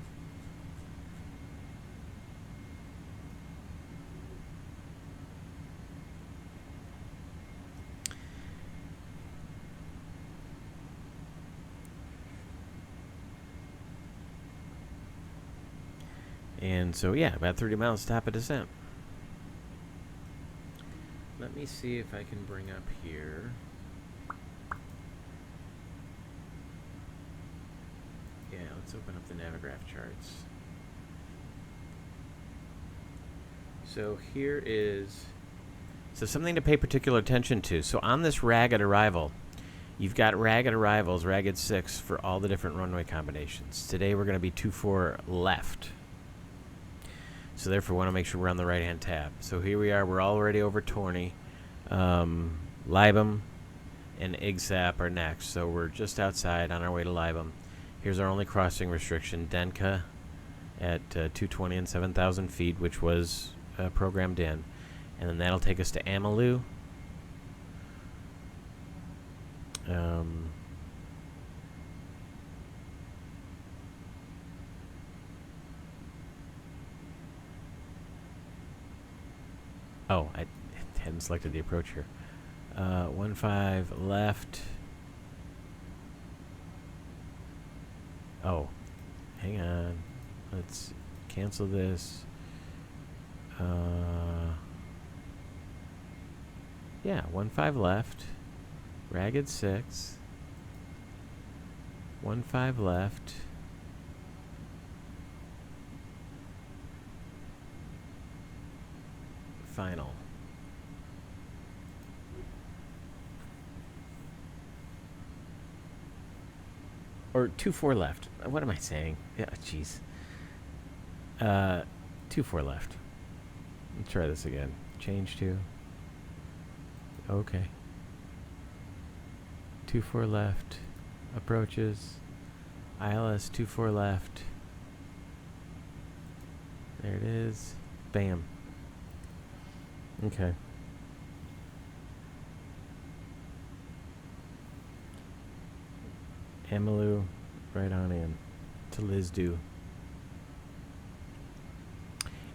S1: And so, yeah, about 30 miles top of descent. Let me see if I can bring up here. Yeah, let's open up the Navigraph charts. So here is, something to pay particular attention to. So on this ragged arrival, you've got ragged arrivals, ragged 6 for all the different runway combinations. Today we're going to be 24 left. So therefore, we want to make sure we're on the right-hand tab. So here we are. We're already over Torney. Libum and IGSAP are next. So we're just outside on our way to Libum. Here's our only crossing restriction, Denka at 220 and 7,000 feet, which was programmed in. And then that'll take us to Amalu. Oh, I hadn't selected the approach here. 15 left. Oh, hang on. Let's cancel this. Yeah, 15 left. Ragged 6. 15 left. Final. Or 24 left. What am I saying? Yeah, jeez. 24 left. Let's try this again. Change to. Okay. 24 left. Approaches. ILS 24 left. There it is. Bam. Okay. Amalu, right on in to Lisdu.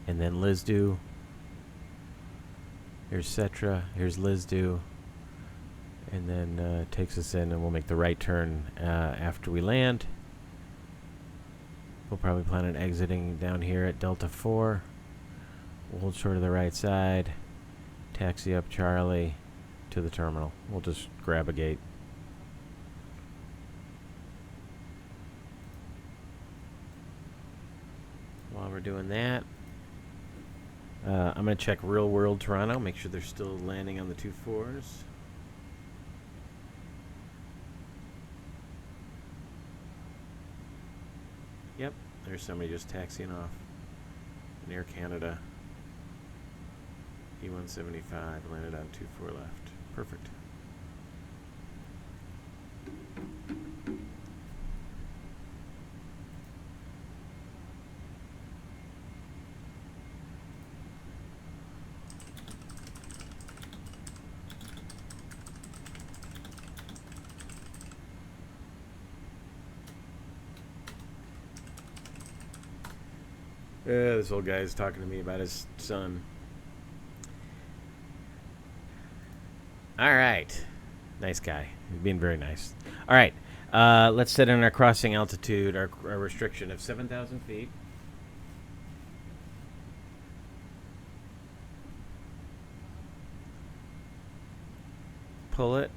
S1: And then Lisdu. Here's Cetra. Here's Lisdu. And then takes us in, and we'll make the right turn after we land. We'll probably plan on exiting down here at Delta 4. We'll hold short of the right side. Taxi up Charlie to the terminal. We'll just grab a gate. While we're doing that, I'm going to check Real World Toronto, make sure they're still landing on the 24s. Yep, there's somebody just taxiing off. An Air Canada E175 landed on 24 left. Perfect. This old guy's talking to me about his son. All right. Nice guy. He's being very nice. All right. Let's set in our crossing altitude, our restriction of 7,000 feet. Pull it.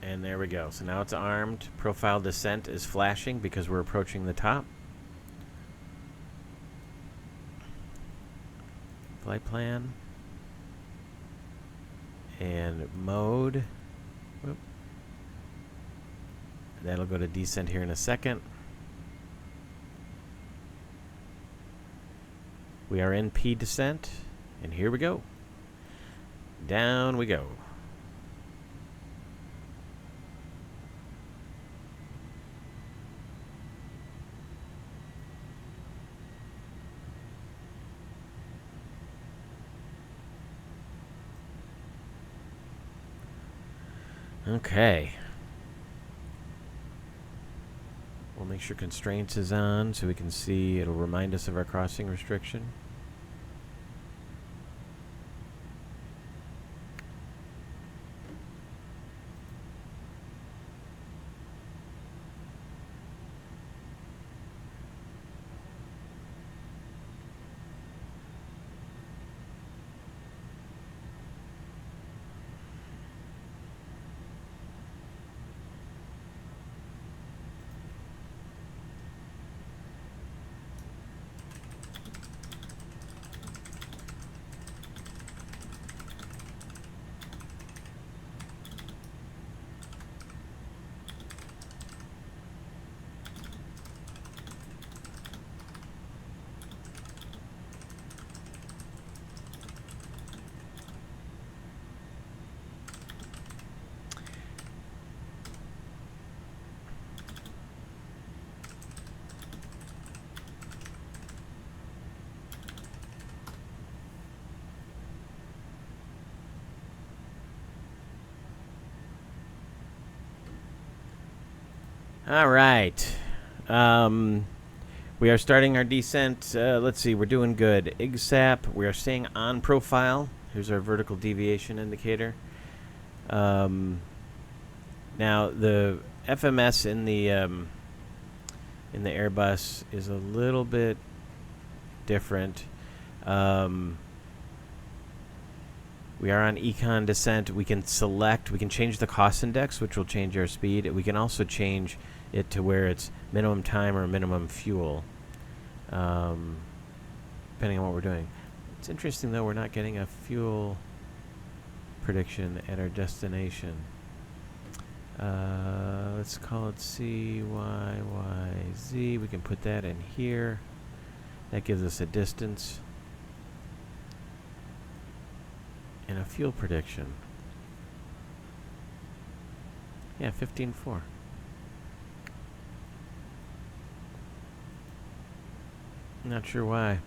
S1: And there we go. So now it's armed. Profile descent is flashing because we're approaching the top. Flight plan. And mode. Whoop. That'll go to descent here in a second. We are in P descent. And here we go. Down we go. Okay. We'll make sure constraints is on so we can see. It'll remind us of our crossing restriction. All right. We are starting our descent. Let's see. We're doing good. IGSAP. We are staying on profile. Here's our vertical deviation indicator. Now the FMS in the Airbus is a little bit different. We are on econ descent. We can select, we can change the cost index, which will change our speed. We can also change it to where it's minimum time or minimum fuel, depending on what we're doing. It's interesting, though, we're not getting a fuel prediction at our destination. Let's call it CYYZ. We can put that in here. That gives us a distance. And a fuel prediction. Yeah, 15.4. Not sure why.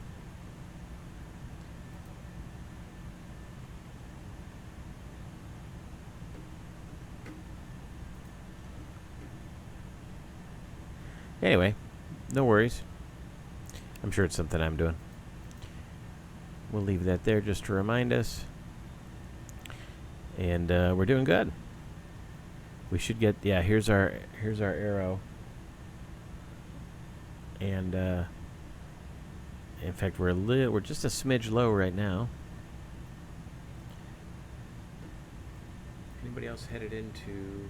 S1: Anyway, no worries. I'm sure it's something I'm doing. We'll leave that there just to remind us. And we're doing good. We should get, yeah, here's our arrow. And in fact, we're just a smidge low right now. Anybody else headed into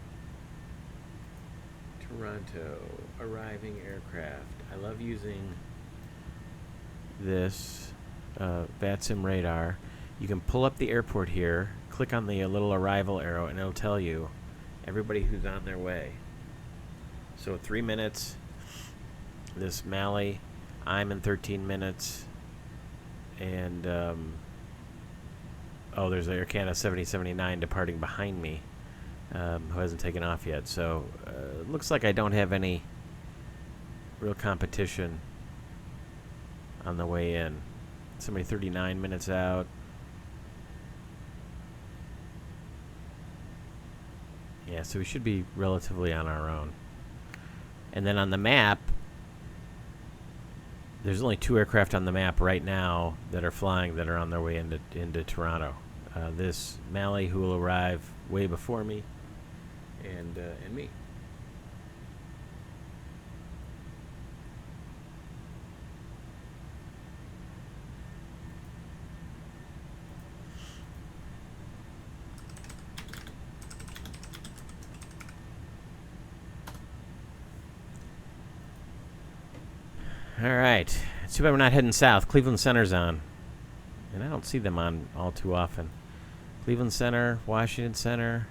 S1: Toronto? Arriving aircraft. I love using this VATSIM radar. You can pull up the airport here, click on the little arrival arrow, and it'll tell you everybody who's on their way. So 3 minutes. This Mali, I'm in 13 minutes. And oh, there's Air Canada 7079 departing behind me, who hasn't taken off yet. So it looks like I don't have any real competition on the way in. Somebody 39 minutes out. Yeah, so we should be relatively on our own. And then on the map, there's only 2 aircraft on the map right now that are flying that are on their way into Toronto. This Mali, who will arrive way before me, and me. All right. It's too bad we're not heading south. Cleveland Center's on. And I don't see them on all too often. Cleveland Center, Washington Center,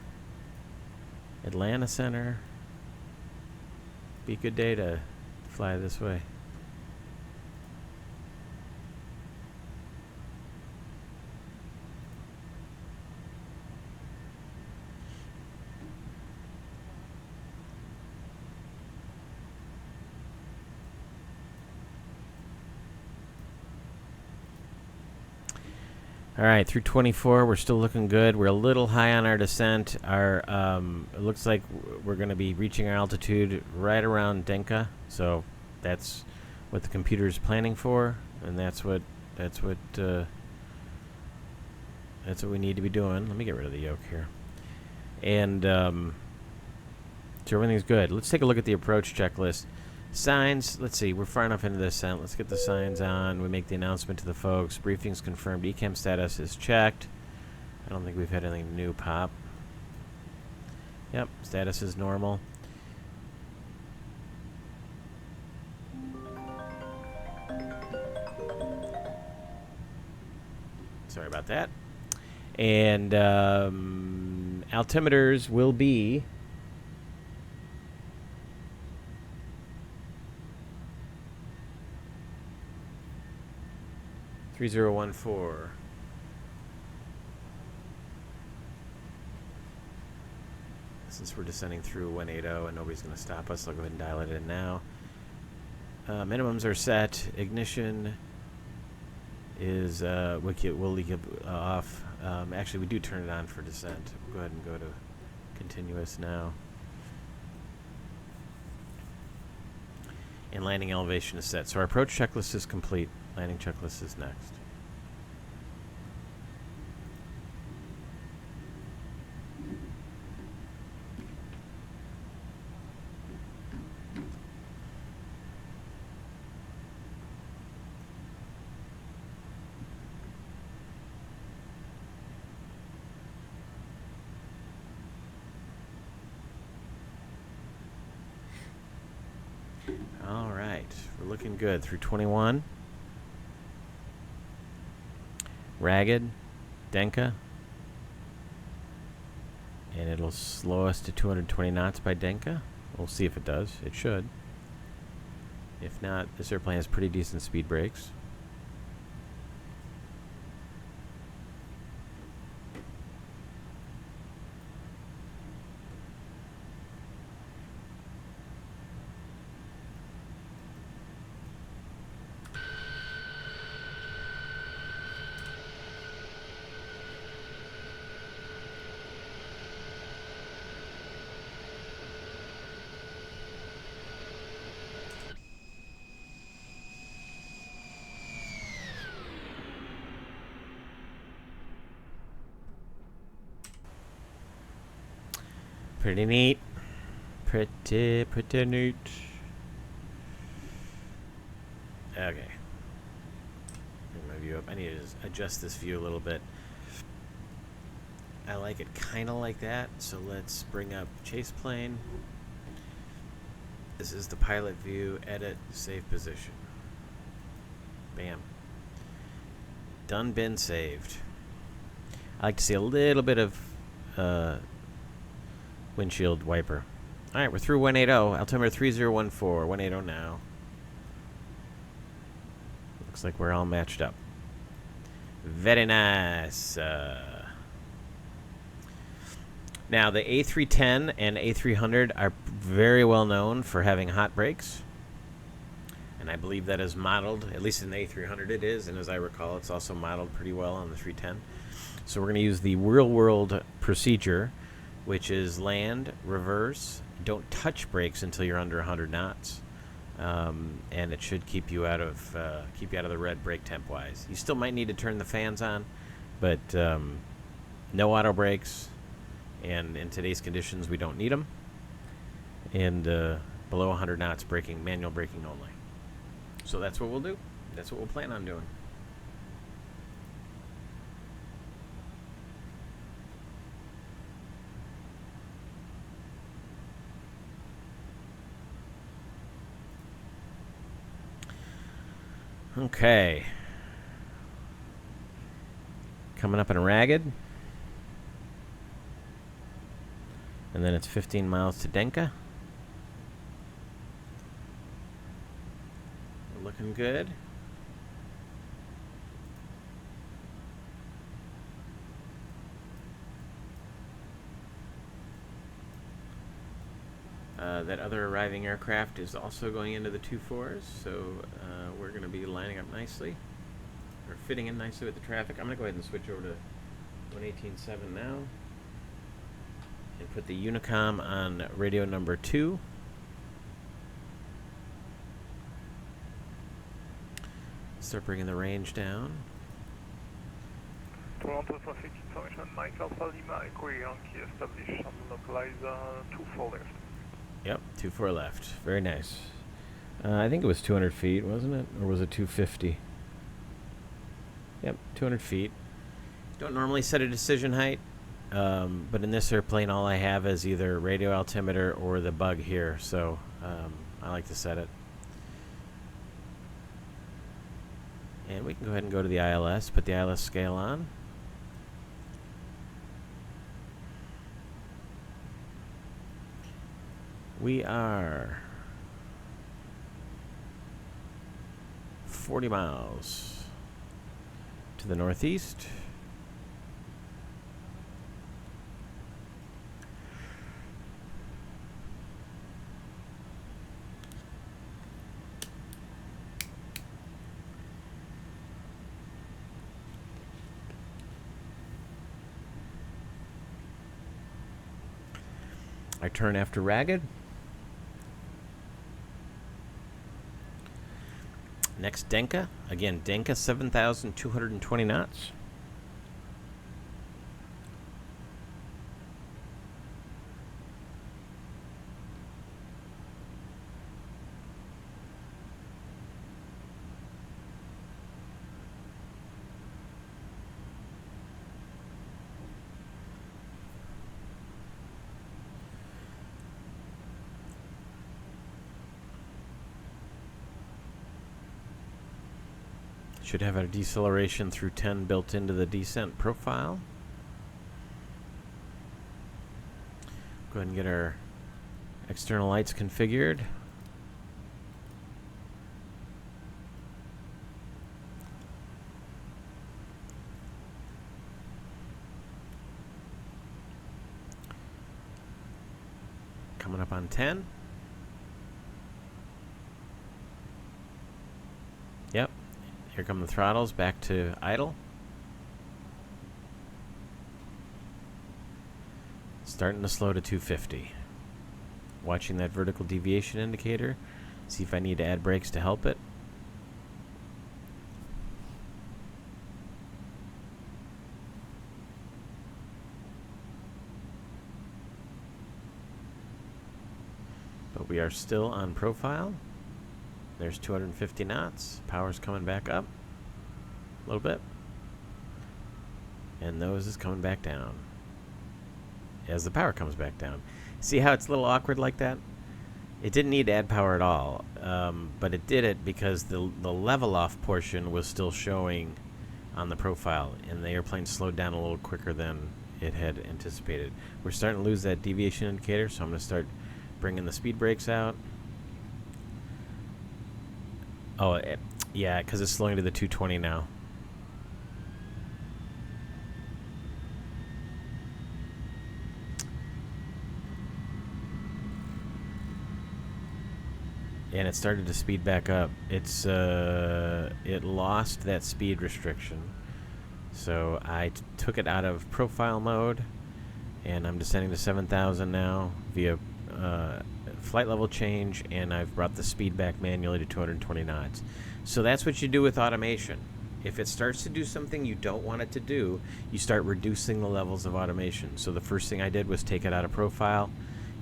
S1: Atlanta Center. Be a good day to fly this way. All right, through 24, we're still looking good. We're a little high on our descent. Our it looks like we're going to be reaching our altitude right around Denka. So that's what the computer is planning for, and that's what we need to be doing. Let me get rid of the yoke here. And so everything's good. Let's take a look at the approach checklist. Signs, let's see, we're far enough into the descent. Let's get the signs on. We make the announcement to the folks. Briefing's confirmed. ECAM status is checked. I don't think we've had anything new pop. Yep, status is normal. Sorry about that. And altimeters will be 3014. Since we're descending through 180 and nobody's going to stop us, I'll go ahead and dial it in now. Minimums are set. Ignition is we'll leak it off. Actually, we do turn it on for descent. We'll go ahead and go to continuous now. And landing elevation is set. So our approach checklist is complete. Landing checklist is next. All right, we're looking good through 21. Ragged, Denka, and it'll slow us to 220 knots by Denka. We'll see if it does. It should. If not, this airplane has pretty decent speed brakes. Pretty neat. Pretty neat. Okay. Bring my view up. I need to adjust this view a little bit. I like it kind of like that, so let's bring up chase plane. This is the pilot view. Edit, save position. Bam. Done, been saved. I like to see a little bit of windshield wiper. Alright, we're through 180. Altimeter 3014. 180 now. Looks like we're all matched up. Very nice. Now, the A310 and A300 are very well known for having hot brakes. And I believe that is modeled, at least in the A300 it is, and as I recall, it's also modeled pretty well on the 310. So we're going to use the real world procedure, which is land, reverse, don't touch brakes until you're under 100 knots. and it should keep you out of the red brake temp wise. You still might need to turn the fans on, but no auto brakes, and in today's conditions we don't need them. And below 100 knots, manual braking only. So that's what we'll do. That's what we'll plan on doing. Okay. Coming up in Ragged. And then it's 15 miles to Denka. We're looking good. That other arriving aircraft is also going into the 2-4s, so we're going to be lining up nicely, or fitting in nicely with the traffic. I'm going to go ahead and switch over to 118.7 now, and put the Unicom on radio number 2. Start bringing the range down.
S6: Toronto traffic information, Mike Alpha Lima, Echo Yankee established on localizer 24 left.
S1: Yep, 24 left. Very nice. I think it was 200 feet, wasn't it? Or was it 250? Yep, 200 feet. Don't normally set a decision height, but in this airplane all I have is either radio altimeter or the bug here, so I like to set it. And we can go ahead and go to the ILS, put the ILS scale on. We are 40 miles to the northeast. I turn after Ragged. Next, Denka. Again, Denka 7,220 knots. Should have our deceleration through 10 built into the descent profile. Go ahead and get our external lights configured. Coming up on 10. Yep. Here come the throttles back to idle. Starting to slow to 250. Watching that vertical deviation indicator. See if I need to add brakes to help it. But we are still on profile. There's 250 knots. Power's coming back up a little bit. And nose is coming back down as the power comes back down. See how it's a little awkward like that? It didn't need to add power at all, but it did it because the level off portion was still showing on the profile, and the airplane slowed down a little quicker than it had anticipated. We're starting to lose that deviation indicator, so I'm going to start bringing the speed brakes out. Oh, yeah, because it's slowing to the 220 now. And it started to speed back up. It's it lost that speed restriction, so I took it out of profile mode, and I'm descending to 7,000 now via flight level change, and I've brought the speed back manually to 220 knots. So that's what you do with automation. If it starts to do something you don't want it to do, you start reducing the levels of automation. So the first thing I did was take it out of profile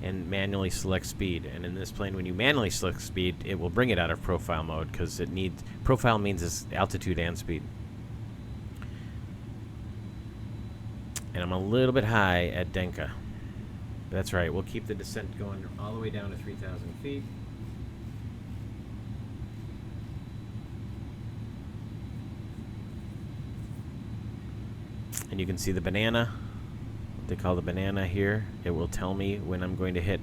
S1: and manually select speed. And in this plane, when you manually select speed, it will bring it out of profile mode because it needs, profile means it's altitude and speed. And I'm a little bit high at Denka. That's right, we'll keep the descent going all the way down to 3,000 feet. And you can see the banana, what they call the banana here. It will tell me when I'm going to hit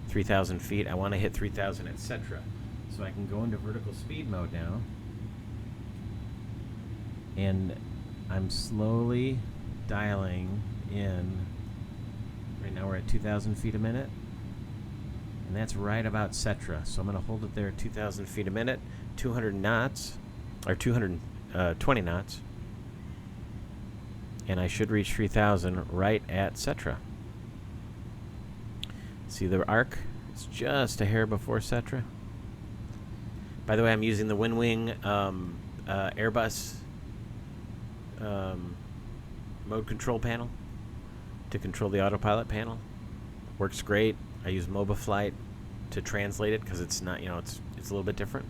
S1: 3,000 feet. I want to hit 3,000, etc. So I can go into vertical speed mode now. And I'm slowly dialing in. Right now we're at 2,000 feet a minute. And that's right about Cetra. So I'm going to hold it there at 2,000 feet a minute, 200 knots, or 220 knots. And I should reach 3,000 right at Cetra. See the arc? It's just a hair before Cetra. By the way, I'm using the WinWing Airbus mode control panel to control the autopilot panel. Works great. I use MobiFlight to translate it because it's not, it's a little bit different.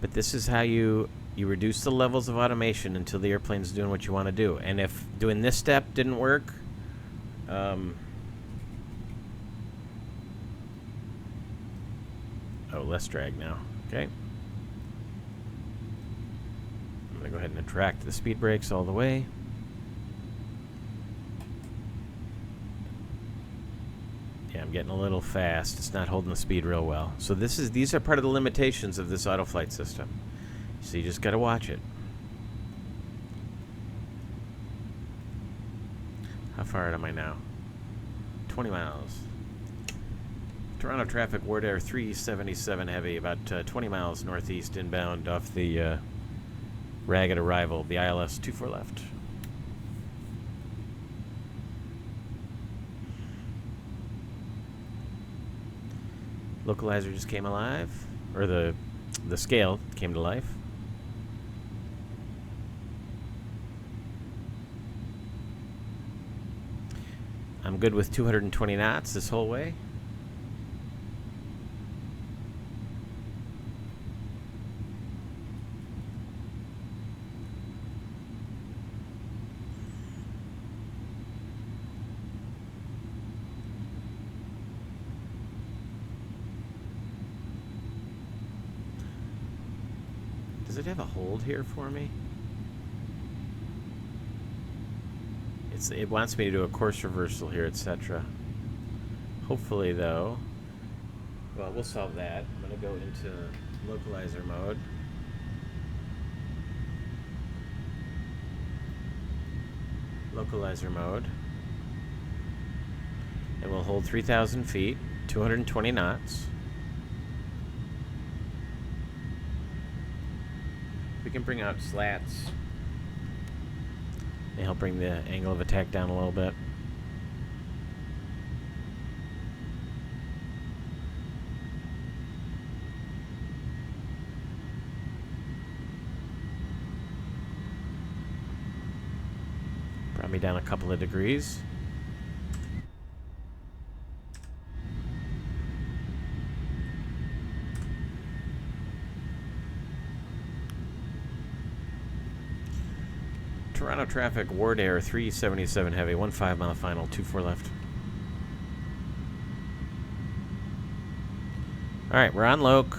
S1: But this is how you reduce the levels of automation until the airplane's doing what you want to do. And if doing this step didn't work, oh, less drag now. Okay. I'm going to go ahead and attract the speed brakes all the way. Yeah, I'm getting a little fast. It's not holding the speed real well. So these are part of the limitations of this autoflight system. So you just got to watch it. How far am I now? 20 miles. Toronto traffic, Wardair A310 heavy, about 20 miles northeast inbound off the ragged arrival, the ILS 24 left. Localizer just came alive, or the scale came to life. I'm good with 220 knots this whole way. Does it have a hold here for me? It wants me to do a course reversal here, etc. Hopefully, though, well, we'll solve that. I'm going to go into localizer mode. Localizer mode. And we'll hold 3,000 feet, 220 knots. We can bring out slats. They help bring the angle of attack down a little bit. Brought me down a couple of degrees. Toronto traffic, Wardair A310 heavy, 15 mile final, 24 left. Alright, we're on Loc,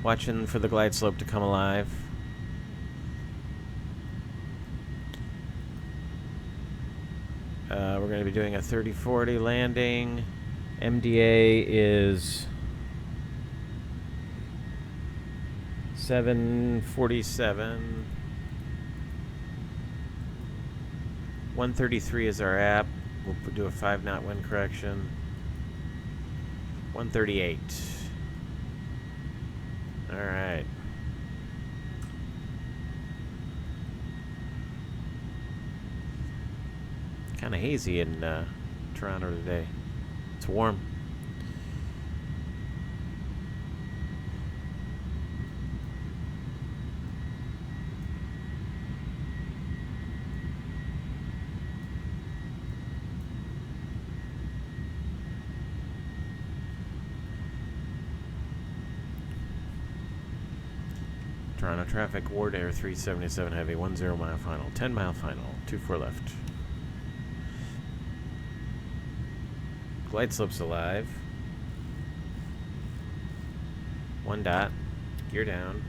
S1: watching for the glide slope to come alive. We're going to be doing a 30-40 landing. MDA is 747. 133 is our app. We'll do a 5-knot wind correction. 138. All right. Kind of hazy in Toronto today. It's warm. Toronto traffic, Wardair A310 heavy, 10 mile final, 10 mile final, 24 left. Glide slope's alive. 1 dot, gear down.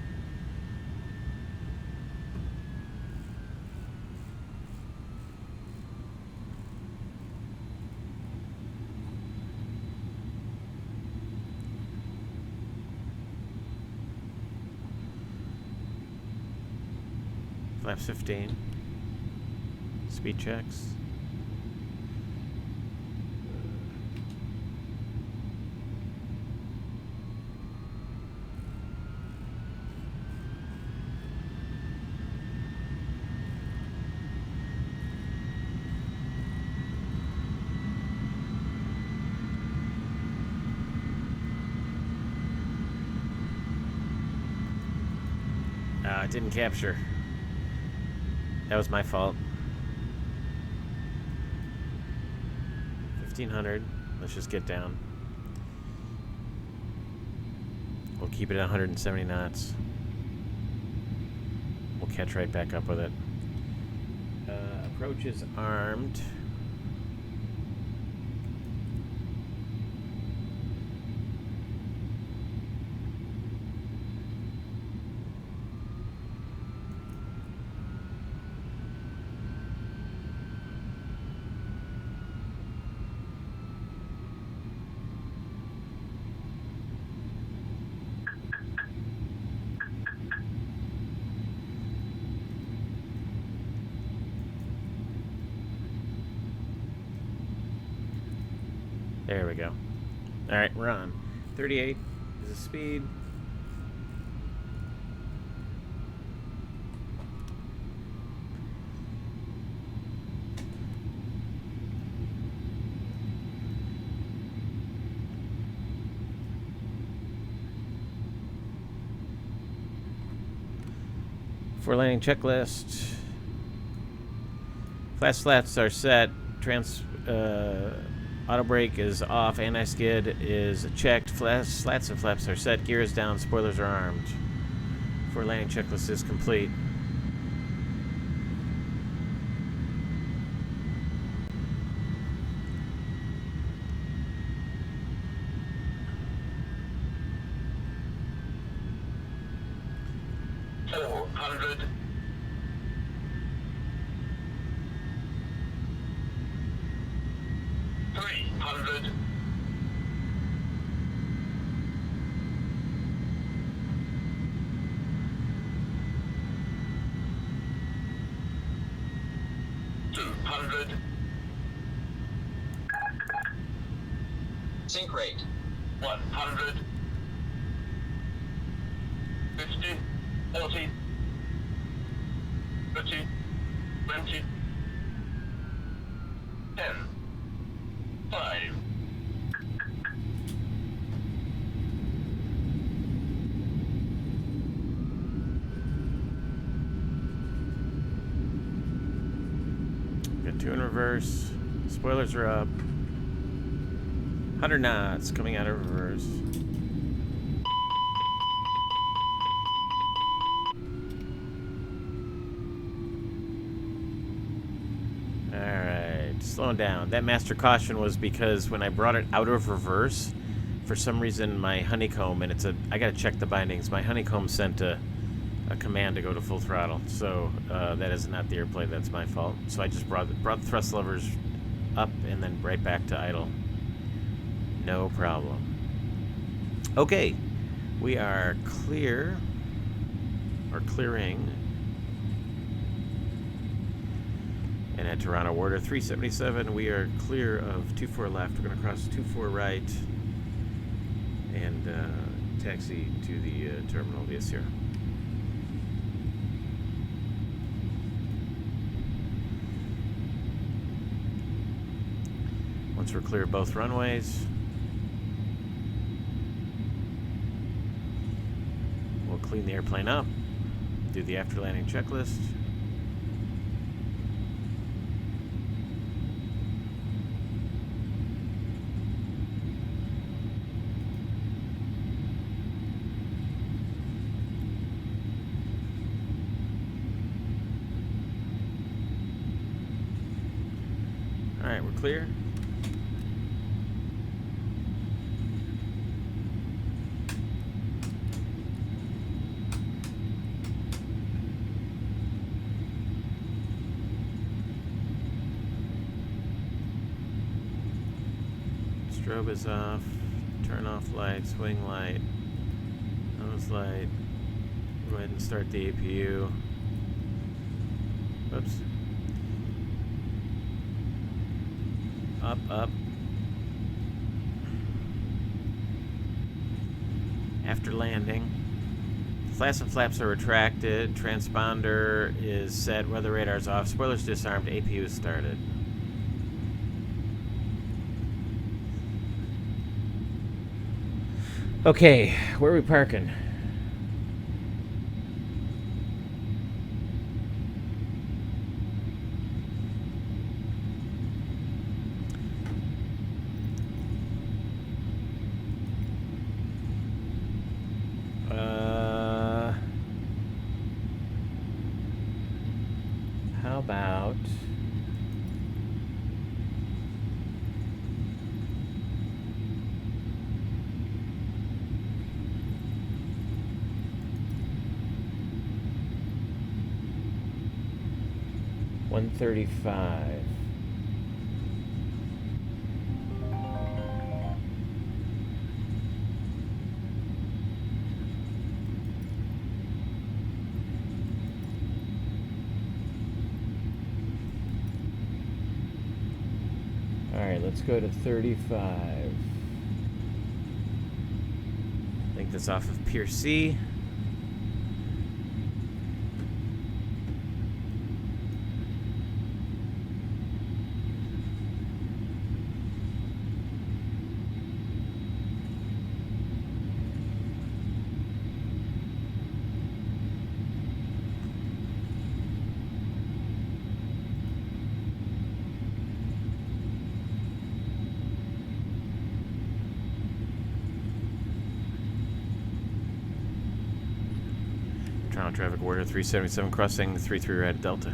S1: Flaps 15. Speed checks. It didn't capture. That was my fault. 1500. Let's just get down. We'll keep it at 170 knots. We'll catch right back up with it. Approach is armed. There we go. Alright, we're on. 38 is the speed. For landing checklist. Flaps are set. Auto brake is off. Anti-skid is checked. Slats and flaps are set. Gear is down. Spoilers are armed. For landing checklist is complete.
S7: Sync rate
S8: 100, 50, 40, 30, 20, 10, 5.
S1: Got 2 in reverse. Spoilers are up. 100 knots coming out of reverse. Alright, slowing down. That master caution was because when I brought it out of reverse, for some reason my honeycomb, and I gotta check the bindings, my honeycomb sent a command to go to full throttle. So that is not the airplane, that's my fault. So I just brought the thrust levers up and then right back to idle. No problem. Okay, we are clear, or clearing. And at Toronto Wardair 377, we are clear of 24 left. We're going to cross 24 right and taxi to the terminal vs here. Once we're clear of both runways, we'll clean the airplane up, do the after landing checklist. All right, we're clear. Strobe is off. Turn off lights, wing light, nose light. Go ahead and start the APU. Whoops. Up, up. After landing, flaps and flaps are retracted. Transponder is set. Weather radar's off. Spoilers disarmed. APU is started. Okay, where are we parking? How about $135? Alright, let's go to 35. I think that's off of Pier C. Toronto traffic, Wardair 377 crossing 33 right Delta.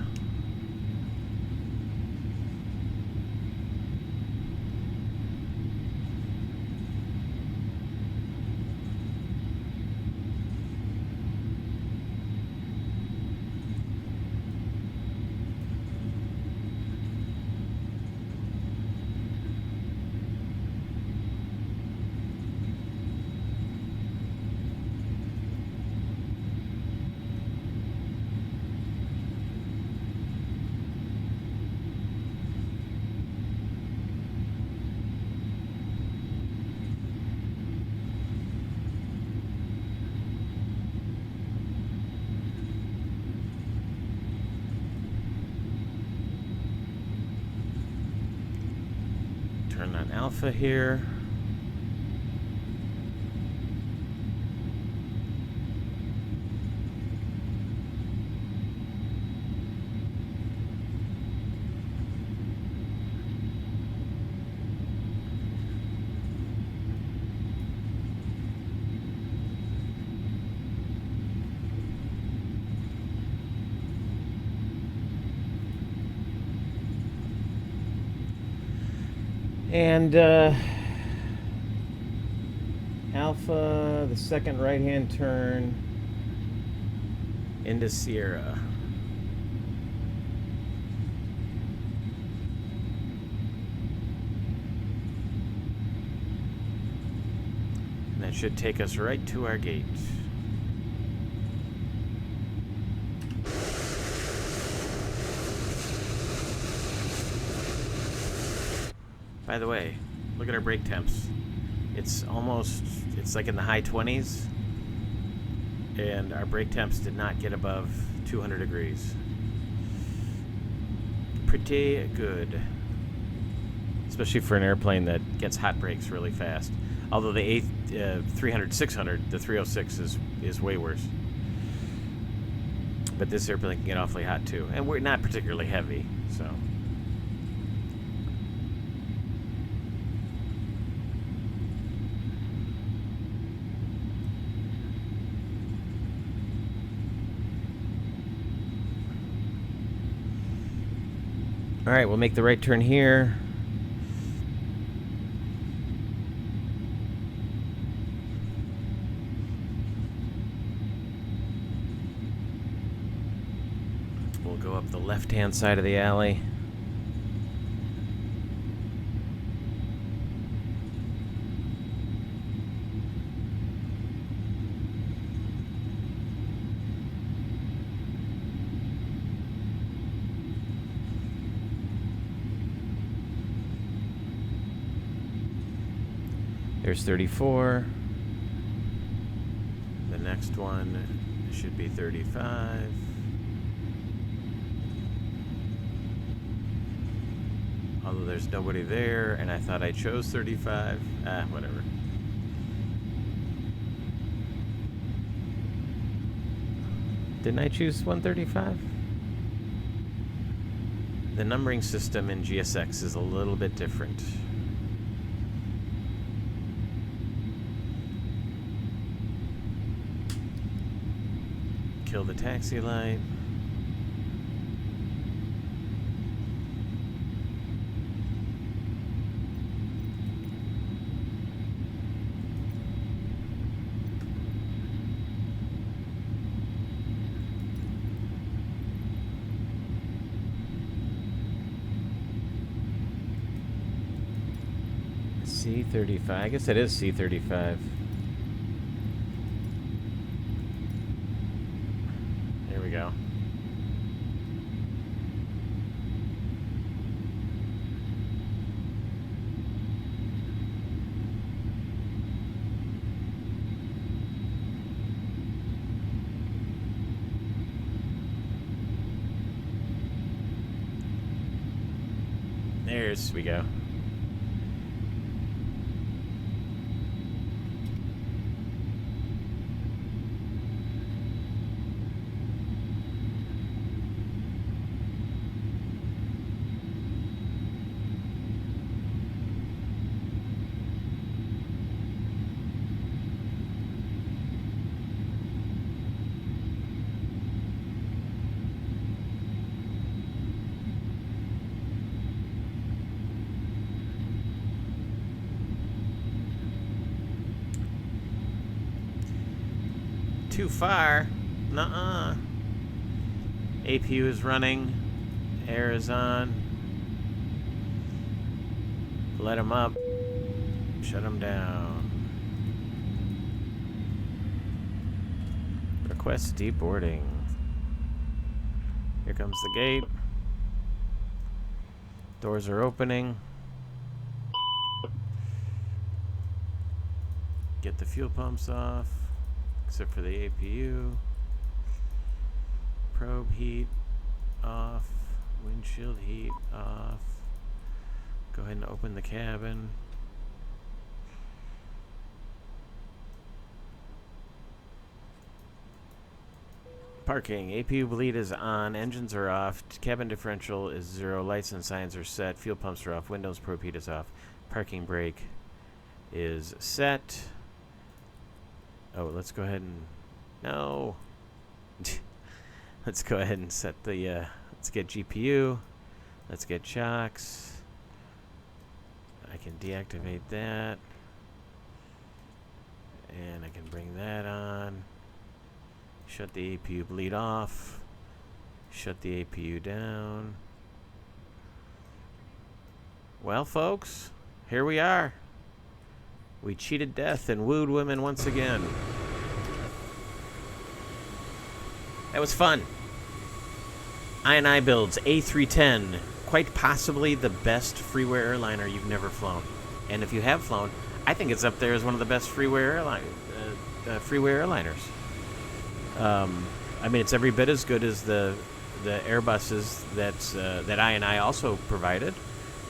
S1: Turn on Alpha here. And Alpha, the second right-hand turn into Sierra. And that should take us right to our gate. By the way, look at our brake temps. It's like in the high 20s, and our brake temps did not get above 200 degrees. Pretty good. especially for an airplane that gets hot brakes really fast. Although the 300-600, the 306 is way worse. But this airplane can get awfully hot too, and we're not particularly heavy, so. All right, we'll make the right turn here. We'll go up the left-hand side of the alley. There's 34. The next one should be 35. Although there's nobody there, and I thought I chose 35. Whatever. Didn't I choose 135? The numbering system in GSX is a little bit different. Kill the taxi light. C35. I guess it is C35. There we go. There's we go. Too far. Nuh-uh. APU is running. Air is on. Let him up. Shut him down. Request deboarding. Here comes the gate. Doors are opening. Get the fuel pumps off. Except for the APU. Probe heat off. Windshield heat off. Go ahead and open the cabin. Parking. APU bleed is on. Engines are off. Cabin differential is 0. Lights and signs are set. Fuel pumps are off. Windows probe heat is off. Parking brake is set. Oh, let's go ahead and... No! Let's go ahead and set the... let's get GPU. Let's get shocks. I can deactivate that. And I can bring that on. Shut the APU bleed off. Shut the APU down. Well, folks, here we are. We cheated death and wooed women once again. That was fun. I&I builds A310, quite possibly the best freeware airliner you've never flown. And if you have flown, I think it's up there as one of the best freeware airliners. I mean, it's every bit as good as the Airbuses that I&I also provided.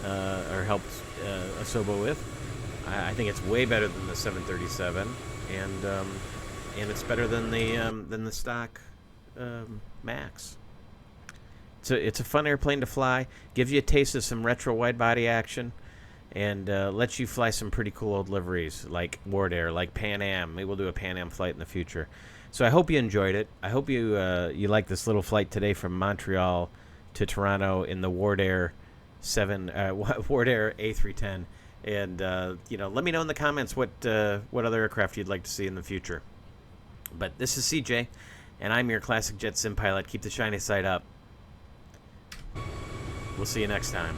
S1: or helped Asobo with. I think it's way better than the 737, and it's better than the stock Max. It's a fun airplane to fly. Gives you a taste of some retro wide body action, and lets you fly some pretty cool old liveries like Wardair, like Pan Am. Maybe we'll do a Pan Am flight in the future. So I hope you enjoyed it. I hope you you liked this little flight today from Montreal to Toronto in the Wardair Wardair A310. And let me know in the comments what other aircraft you'd like to see in the future. But this is CJ, and I'm your classic jet sim pilot. Keep the shiny side up. We'll see you next time.